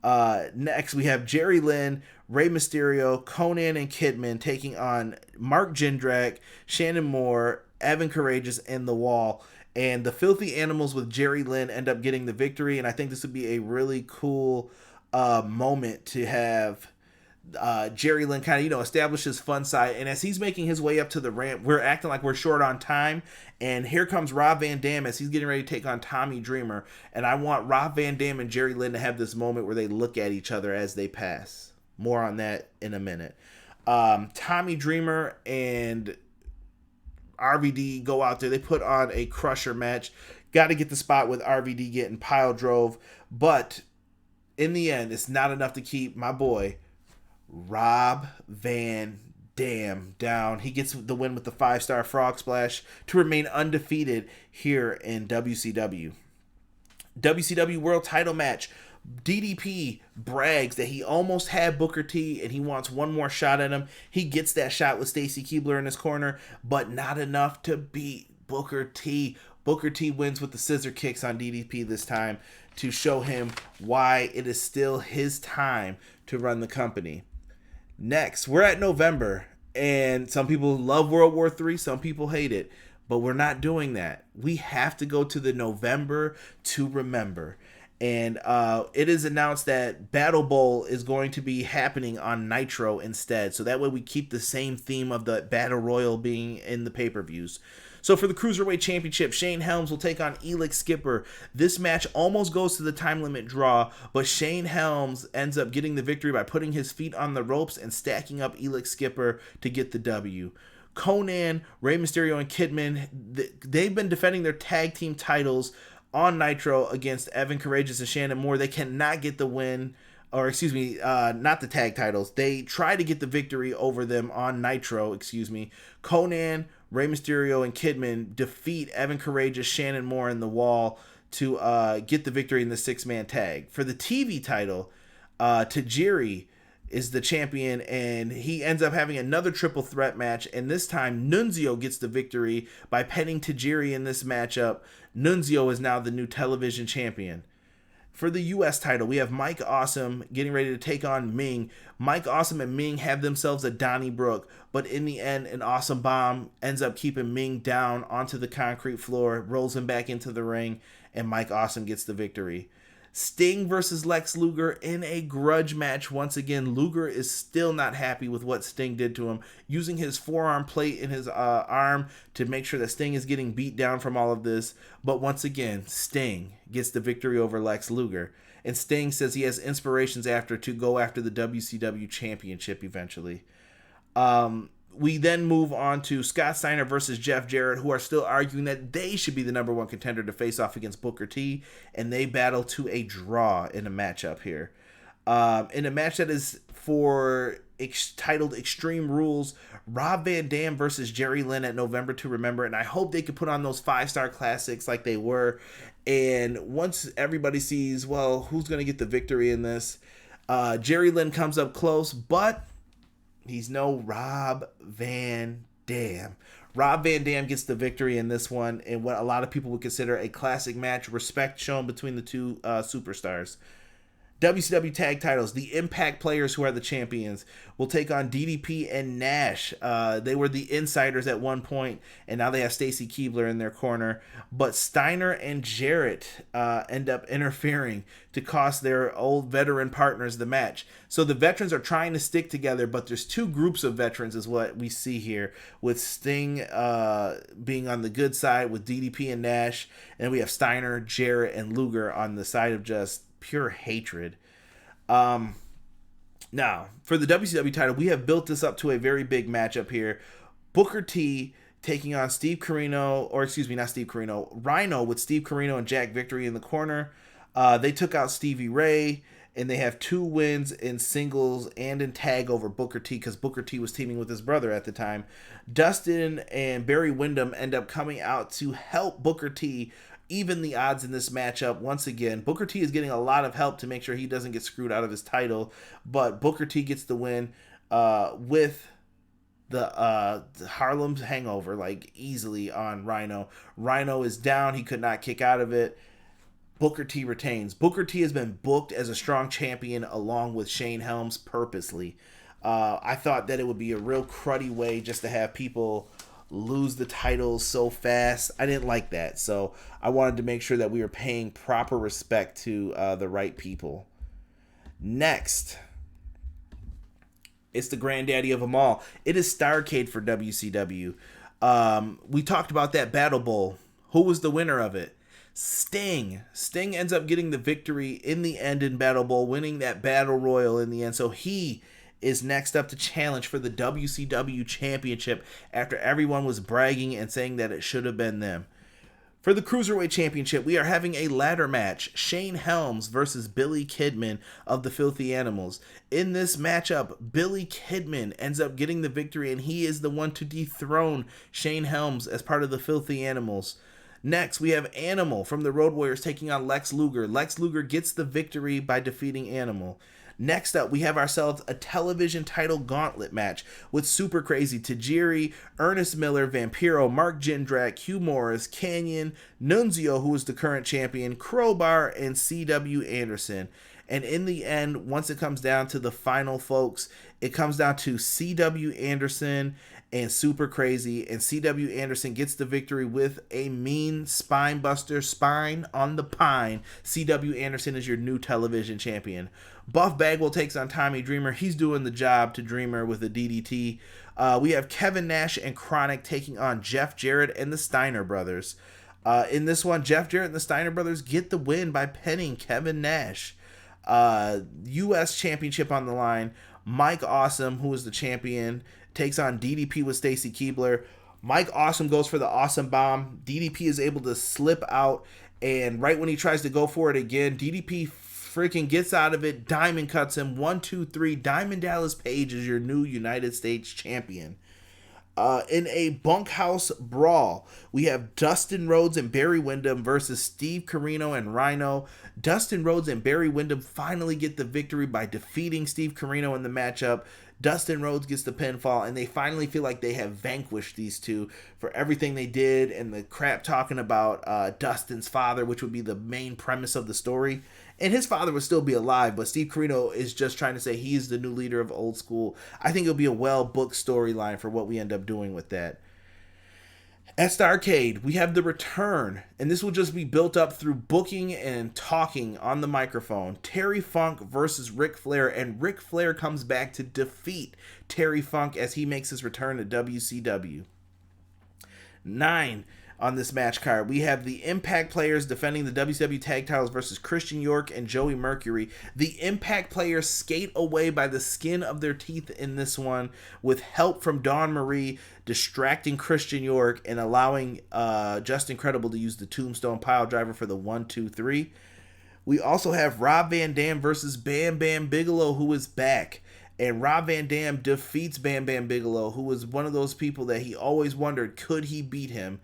Next, we have Jerry Lynn, Rey Mysterio, Conan, and Kidman taking on Mark Jindrak, Shannon Moore, Evan Courageous, and The Wall. And the Filthy Animals with Jerry Lynn end up getting the victory. And I think this would be a really cool moment to have Jerry Lynn kind of, establish his fun side. And as he's making his way up to the ramp, we're acting like we're short on time. And here comes Rob Van Dam as he's getting ready to take on Tommy Dreamer. And I want Rob Van Dam and Jerry Lynn to have this moment where they look at each other as they pass. More on that in a minute. Tommy Dreamer and RVD go out there. They put on a crusher match. Got to get the spot with RVD getting pile drove. But in the end, it's not enough to keep my boy Rob Van Dam down. He gets the win with the 5-star frog splash to remain undefeated here in WCW. WCW World Title match. DDP brags that he almost had Booker T and he wants one more shot at him. He gets that shot with Stacy Keibler in his corner, but not enough to beat Booker T. Booker T wins with the scissor kicks on DDP this time to show him why it is still his time to run the company. Next, we're at November, and some people love World War III, some people hate it, but we're not doing that. We have to go to the November to remember. And it is announced that Battle Bowl is going to be happening on Nitro instead. So that way we keep the same theme of the Battle Royal being in the pay-per-views. So for the Cruiserweight Championship, Shane Helms will take on Elix Skipper. This match almost goes to the time limit draw, but Shane Helms ends up getting the victory by putting his feet on the ropes and stacking up Elix Skipper to get the W. Conan, Rey Mysterio, and Kidman, they've been defending their tag team titles on Nitro against Evan Courageous and Shannon Moore. They cannot get the win, or not the tag titles. They try to get the victory over them on Nitro, Conan, Rey Mysterio, and Kidman defeat Evan Courageous, Shannon Moore, and The Wall to get the victory in the 6-man tag. For the TV title, Tajiri is the champion, and he ends up having another triple threat match, and this time Nunzio gets the victory by pinning Tajiri in this matchup. Nunzio is now the new television champion. For the U.S. title, we have Mike Awesome getting ready to take on Ming. Mike Awesome and Ming have themselves a Donnybrook, but in the end, an Awesome Bomb ends up keeping Ming down onto the concrete floor, rolls him back into the ring, and Mike Awesome gets the victory. Sting versus Lex Luger in a grudge match. Once again, Luger is still not happy with what Sting did to him, using his forearm plate in his arm to make sure that Sting is getting beat down from all of this. But once again, Sting gets the victory over Lex Luger. And Sting says he has inspirations to go after the WCW championship eventually. We then move on to Scott Steiner versus Jeff Jarrett, who are still arguing that they should be the number one contender to face off against Booker T, and they battle to a draw in a matchup here. In a match that is titled Extreme Rules, Rob Van Dam versus Jerry Lynn at November to Remember, and I hope they could put on those 5-star classics like they were. And once everybody sees, well, who's going to get the victory in this, Jerry Lynn comes up close, but he's no Rob Van Dam. Rob Van Dam gets the victory in this one in what a lot of people would consider a classic match. Respect shown between the two superstars. WCW tag titles, the Impact Players, who are the champions, will take on DDP and Nash. They were the insiders at one point, and now they have Stacy Keibler in their corner. But Steiner and Jarrett end up interfering to cost their old veteran partners the match. So the veterans are trying to stick together, but there's two groups of veterans is what we see here, with Sting being on the good side with DDP and Nash, and we have Steiner, Jarrett, and Luger on the side of just pure hatred. Now, for the WCW title, we have built this up to a very big matchup here. Booker T taking on Steve Corino, or excuse me, not Steve Corino, Rhino, with Steve Corino and Jack Victory in the corner. They took out Stevie Ray, and they have 2 wins in singles and in tag over Booker T, because Booker T was teaming with his brother at the time. Dustin and Barry Windham end up coming out to help Booker T even the odds in this matchup. Once again, Booker T is getting a lot of help to make sure he doesn't get screwed out of his title, but Booker T gets the win with the Harlem's Hangover, like, easily on Rhino. Rhino is down. He could not kick out of it. Booker T retains. Booker T has been booked as a strong champion along with Shane Helms purposely. I thought that it would be a real cruddy way just to have people lose the titles so fast. I didn't like that, so I wanted to make sure that we were paying proper respect to the right people. Next, it's the granddaddy of them all. It is STARRCADE for WCW. We talked about that Battle Bowl. Who was the winner of it? Sting. Sting ends up getting the victory in the end in Battle Bowl, winning that Battle Royal in the end. So he is next up to challenge for the WCW Championship after everyone was bragging and saying that it should have been them. For the Cruiserweight Championship, we are having a ladder match. Shane Helms versus Billy Kidman of the Filthy Animals. In this matchup, Billy Kidman ends up getting the victory, and he is the one to dethrone Shane Helms as part of the Filthy Animals. Next, we have Animal from the Road Warriors taking on Lex Luger. Lex Luger gets the victory by defeating Animal. Next up, we have ourselves a television title gauntlet match with Super Crazy, Tajiri, Ernest Miller, Vampiro, Mark Jindrak, Hugh Morris, Canyon, Nunzio, who is the current champion, Crowbar, and C.W. Anderson. And in the end, once it comes down to the final, folks, it comes down to C.W. Anderson and Super Crazy, and C.W. Anderson gets the victory with a mean spine buster, spine on the pine. C.W. Anderson is your new television champion. Buff Bagwell takes on Tommy Dreamer. He's doing the job to Dreamer with a DDT. We have Kevin Nash and Chronic taking on Jeff Jarrett and the Steiner Brothers. In this one, Jeff Jarrett and the Steiner Brothers get the win by pinning Kevin Nash. U.S. Championship on the line. Mike Awesome, who is the champion, takes on DDP with Stacy Keibler. Mike Awesome goes for the Awesome Bomb. DDP is able to slip out, and right when he tries to go for it again, DDP freaking gets out of it. Diamond cuts him. 1, 2, 3. Diamond Dallas Page is your new United States champion. In a bunkhouse brawl, we have Dustin Rhodes and Barry Windham versus Steve Corino and Rhino. Dustin Rhodes and Barry Windham finally get the victory by defeating Steve Corino in the matchup. Dustin Rhodes gets the pinfall, and they finally feel like they have vanquished these two for everything they did and the crap talking about Dustin's father, which would be the main premise of the story. And his father would still be alive, but Steve Corino is just trying to say he's the new leader of Old School. I think it'll be a well-booked storyline for what we end up doing with that. At STARRCADE, we have the return, and this will just be built up through booking and talking on the microphone. Terry Funk versus Ric Flair, and Ric Flair comes back to defeat Terry Funk as he makes his return to WCW. 9 on this match card, we have the Impact players defending the WCW tag titles versus Christian York and Joey Mercury. The Impact players skate away by the skin of their teeth in this one, with help from Dawn Marie distracting Christian York and allowing Just Incredible to use the Tombstone Pile Driver for the 1, 2, 3. We also have Rob Van Dam versus Bam Bam Bigelow, who is back. And Rob Van Dam defeats Bam Bam Bigelow, who was one of those people that he always wondered, could he beat him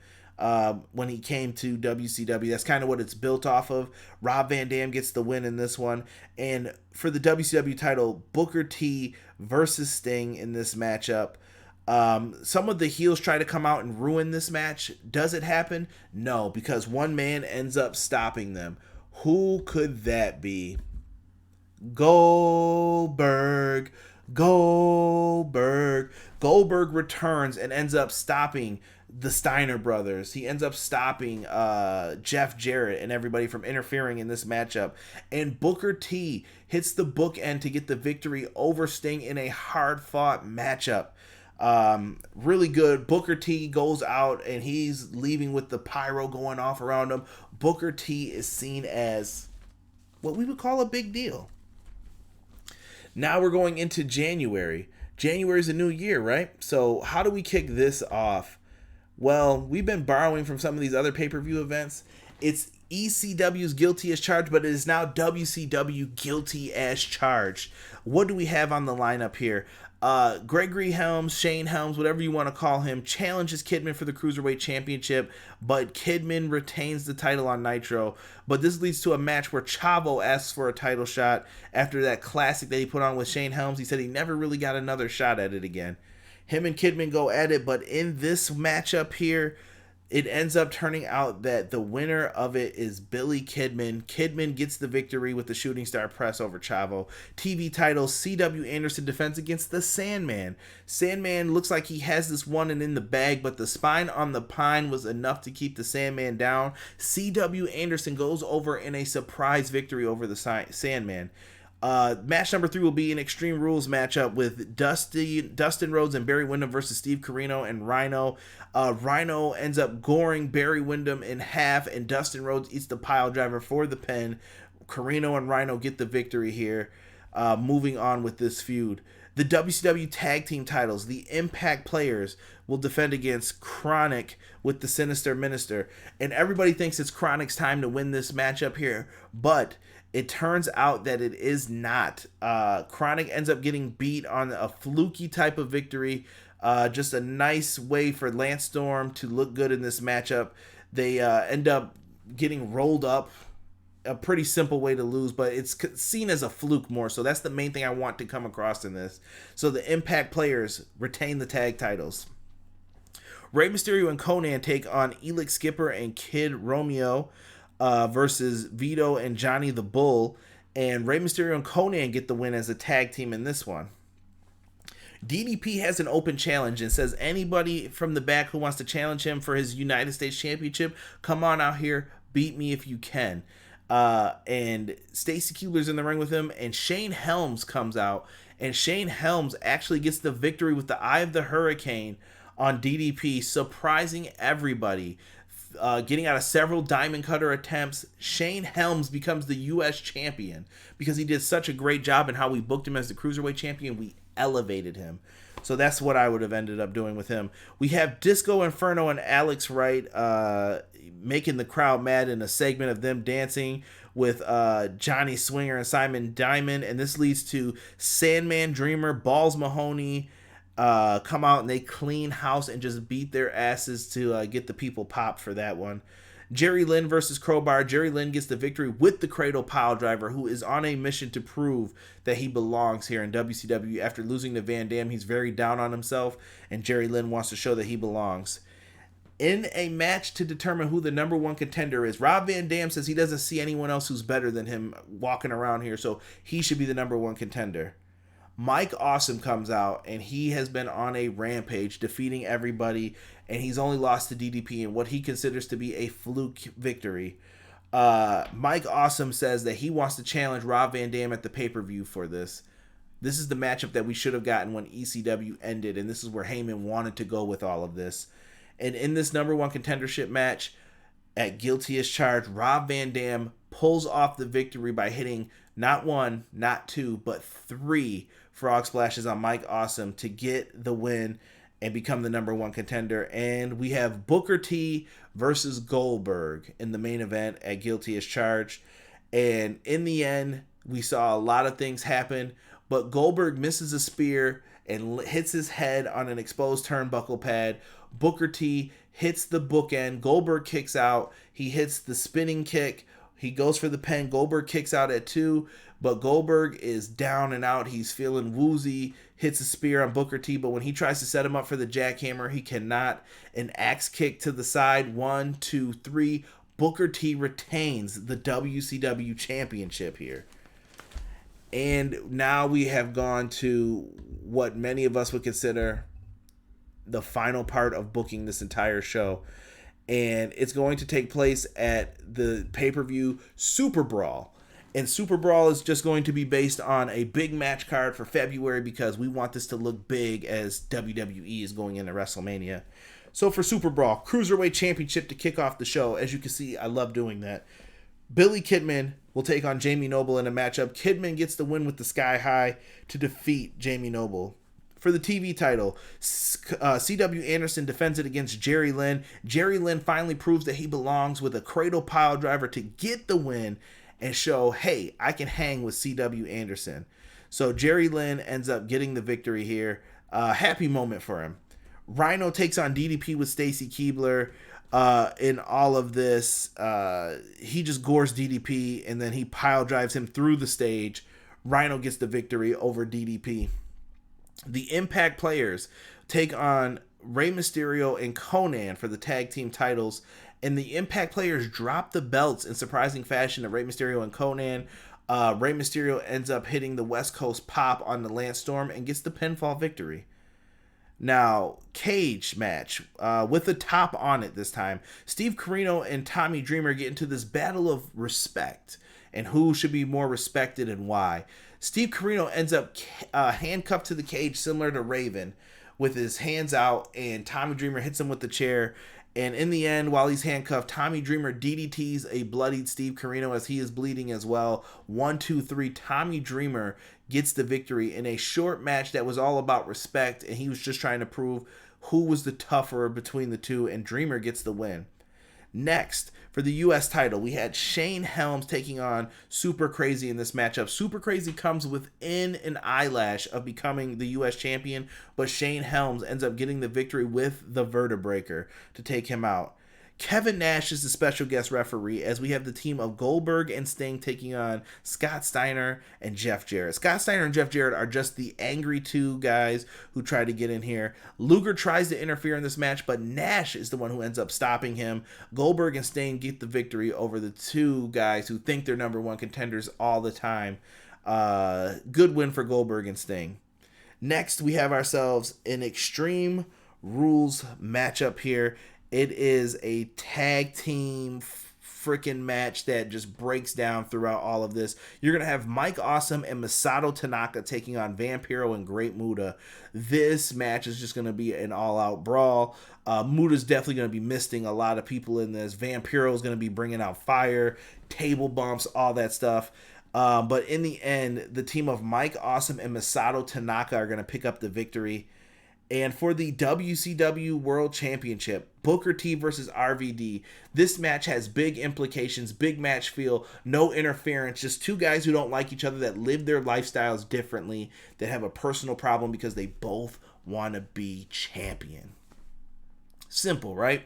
when he came to WCW. That's kind of what it's built off of. Rob Van Dam gets the win in this one. And for the WCW title, Booker T versus Sting in this matchup. Some of the heels try to come out and ruin this match. Does it happen? No, because one man ends up stopping them. Who could that be? Goldberg. Goldberg returns and ends up stopping the Steiner brothers. He ends up stopping Jeff Jarrett and everybody from interfering in this matchup. And Booker T hits the bookend to get the victory over Sting in a hard-fought matchup. Really good. Booker T goes out and he's leaving with the pyro going off around him. Booker T is seen as what we would call a big deal. Now we're going into January. January is a new year, right? So how do we kick this off? Well, we've been borrowing from some of these other pay-per-view events. It's ECW's Guilty as Charged, but it is now WCW Guilty as Charged. What do we have on the lineup here? Gregory Helms, Shane Helms, whatever you want to call him, challenges Kidman for the Cruiserweight Championship, but Kidman retains the title on Nitro. But this leads to a match where Chavo asks for a title shot after that classic that he put on with Shane Helms. He said he never really got another shot at it again. Him and Kidman go at it, but in this matchup here, it ends up turning out that the winner of it is Billy Kidman. Kidman gets the victory with the Shooting Star Press over Chavo. TV title, C.W. Anderson defends against the Sandman. Sandman looks like he has this one and in the bag, but the spine on the pine was enough to keep the Sandman down. C.W. Anderson goes over in a surprise victory over the Sandman. Match number 3 will be an Extreme Rules matchup with Dustin Rhodes and Barry Windham versus Steve Corino and Rhino. Rhino ends up goring Barry Windham in half, and Dustin Rhodes eats the pile driver for the pin. Corino and Rhino get the victory here. Moving on with this feud. The WCW Tag Team titles, the Impact Players, will defend against Chronic with the Sinister Minister. And everybody thinks it's Chronic's time to win this matchup here, but it turns out that it is not. Chronic ends up getting beat on a fluky type of victory. Just a nice way for Lance Storm to look good in this matchup. They end up getting rolled up. A pretty simple way to lose, but it's seen as a fluke more. So that's the main thing I want to come across in this. So the Impact Players retain the tag titles. Rey Mysterio and Conan take on Elix Skipper and Kid Romeo versus Vito and Johnny the Bull. And Rey Mysterio and Conan get the win as a tag team in this one. DDP has an open challenge and says anybody from the back who wants to challenge him for his United States Championship, come on out here, beat me if you can. And Stacy Keibler's in the ring with him, and Shane Helms comes out, and Shane Helms actually gets the victory with the Eye of the Hurricane on DDP, surprising everybody. Getting out of several diamond cutter attempts, Shane Helms becomes the U.S. champion because he did such a great job in how we booked him as the Cruiserweight champion. We elevated him. So that's what I would have ended up doing with him. We have Disco Inferno and Alex Wright making the crowd mad in a segment of them dancing with Johnny Swinger and Simon Diamond. And this leads to Sandman, Dreamer, Balls Mahoney come out, and they clean house and just beat their asses to get the people popped for that one. Jerry Lynn versus Crowbar. Jerry Lynn gets the victory with the Cradle Pile Driver, who is on a mission to prove that he belongs here in WCW. After losing to Van Dam, he's very down on himself, and Jerry Lynn wants to show that he belongs. In a match to determine who the number one contender is, Rob Van Dam says he doesn't see anyone else who's better than him walking around here, so he should be the number one contender. Mike Awesome comes out, and he has been on a rampage, defeating everybody, and he's only lost to DDP in what he considers to be a fluke victory. Mike Awesome says that he wants to challenge Rob Van Dam at the pay-per-view for this. This is the matchup that we should have gotten when ECW ended, and this is where Heyman wanted to go with all of this. And in this number one contendership match, at Guilty as Charged, Rob Van Dam pulls off the victory by hitting not one, not two, but 3 frog splashes on Mike Awesome to get the win and become the number one contender. And we have Booker T versus Goldberg in the main event at Guilty as Charged. And in the end, we saw a lot of things happen, but Goldberg misses a spear and hits his head on an exposed turnbuckle pad. Booker T hits the bookend. Goldberg kicks out. He hits the spinning kick. He goes for the pen. Goldberg kicks out at 2, but Goldberg is down and out. He's feeling woozy, hits a spear on Booker T, but when he tries to set him up for the jackhammer, he cannot. An axe kick to the side. 1, 2, 3. Booker T retains the WCW championship here. And now we have gone to what many of us would consider the final part of booking this entire show. And it's going to take place at the pay-per-view Super Brawl. And Super Brawl is just going to be based on a big match card for February because we want this to look big as WWE is going into WrestleMania. So for Super Brawl, Cruiserweight Championship to kick off the show. As you can see, I love doing that. Billy Kidman will take on Jamie Noble in a matchup. Kidman gets the win with the Sky High to defeat Jamie Noble. For the TV title, C.W. Anderson defends it against Jerry Lynn. Jerry Lynn finally proves that he belongs with a cradle pile driver to get the win and show, hey, I can hang with C.W. Anderson. So Jerry Lynn ends up getting the victory here. Happy moment for him. Rhino takes on DDP with Stacy Keibler. In all of this, he just gores DDP and then he pile drives him through the stage. Rhino gets the victory over DDP. The Impact Players take on Rey Mysterio and Conan for the tag team titles, and the Impact Players drop the belts in surprising fashion to Rey Mysterio and Conan. Rey Mysterio ends up hitting the West Coast Pop on the Lance Storm and gets the pinfall victory. Now, cage match with the top on it this time. Steve Corino and Tommy Dreamer get into this battle of respect and who should be more respected and why. Steve Corino ends up handcuffed to the cage similar to Raven with his hands out, and Tommy Dreamer hits him with the chair. And in the end, while he's handcuffed, Tommy Dreamer DDTs a bloodied Steve Corino as he is bleeding as well. 1, 2, 3. Tommy Dreamer gets the victory in a short match that was all about respect, and he was just trying to prove who was the tougher between the two, and Dreamer gets the win. Next, for the U.S. title, we had Shane Helms taking on Super Crazy in this matchup. Super Crazy comes within an eyelash of becoming the U.S. champion, but Shane Helms ends up getting the victory with the Vertebreaker to take him out. Kevin Nash is the special guest referee as we have the team of Goldberg and Sting taking on Scott Steiner and Jeff Jarrett. Scott Steiner and Jeff Jarrett are just the angry two guys who try to get in here. Luger tries to interfere in this match, but Nash is the one who ends up stopping him. Goldberg and Sting get the victory over the two guys who think they're number one contenders all the time. Good win for Goldberg and Sting. Next, we have ourselves an Extreme Rules matchup here. It is a tag team freaking match that just breaks down throughout all of this. You're going to have Mike Awesome and Masato Tanaka taking on Vampiro and Great Muta. This match is just going to be an all-out brawl. Muta's definitely going to be misting a lot of people in this. Vampiro is going to be bringing out fire, table bumps, all that stuff. But in the end, the team of Mike Awesome and Masato Tanaka are going to pick up the victory. And for the WCW World Championship, Booker T versus RVD. This match has big implications, big match feel, no interference, just two guys who don't like each other that live their lifestyles differently, that have a personal problem because they both want to be champion. Simple, right?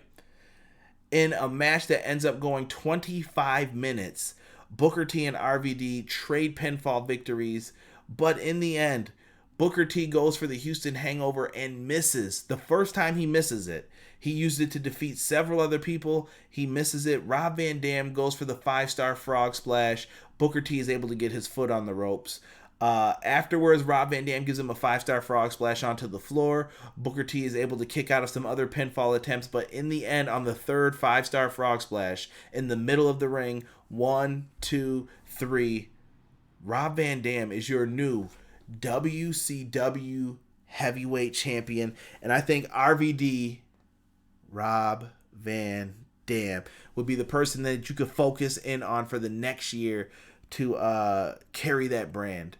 In a match that ends up going 25 minutes, Booker T and RVD trade pinfall victories, but in the end, Booker T goes for the Houston Hangover and misses. The first time he misses it. He used it to defeat several other people. He misses it. Rob Van Dam goes for the 5-star frog splash. Booker T is able to get his foot on the ropes. Afterwards, Rob Van Dam gives him a 5-star frog splash onto the floor. Booker T is able to kick out of some other pinfall attempts, but in the end, on the third 5-star frog splash, in the middle of the ring, 1, 2, 3, Rob Van Dam is your new WCW heavyweight champion, and I think RVD, Rob Van Dam, would be the person that you could focus in on for the next year to carry that brand.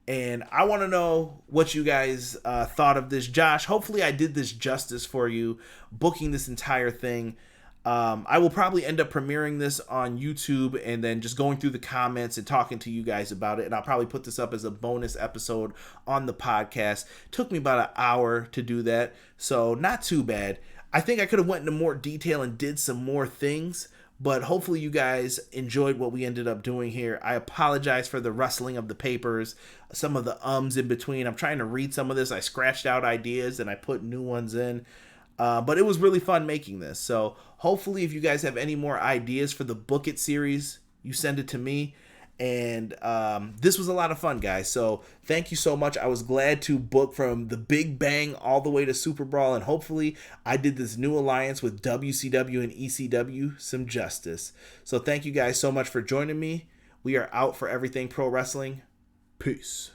And I want to know what you guys thought of this. Josh, hopefully I did this justice for you, booking this entire thing. I will probably end up premiering this on YouTube and then just going through the comments and talking to you guys about it. And I'll probably put this up as a bonus episode on the podcast. Took me about an hour to do that, so not too bad. I think I could have went into more detail and did some more things, but hopefully you guys enjoyed what we ended up doing here. I apologize for the rustling of the papers, some of the ums in between. I'm trying to read some of this. I scratched out ideas and I put new ones in. But it was really fun making this. So hopefully if you guys have any more ideas for the Book It series, you send it to me. And this was a lot of fun, guys. So thank you so much. I was glad to book from the Big Bang all the way to Super Brawl. And hopefully I did this new alliance with WCW and ECW some justice. So thank you guys so much for joining me. We are out for Everything Pro Wrestling. Peace.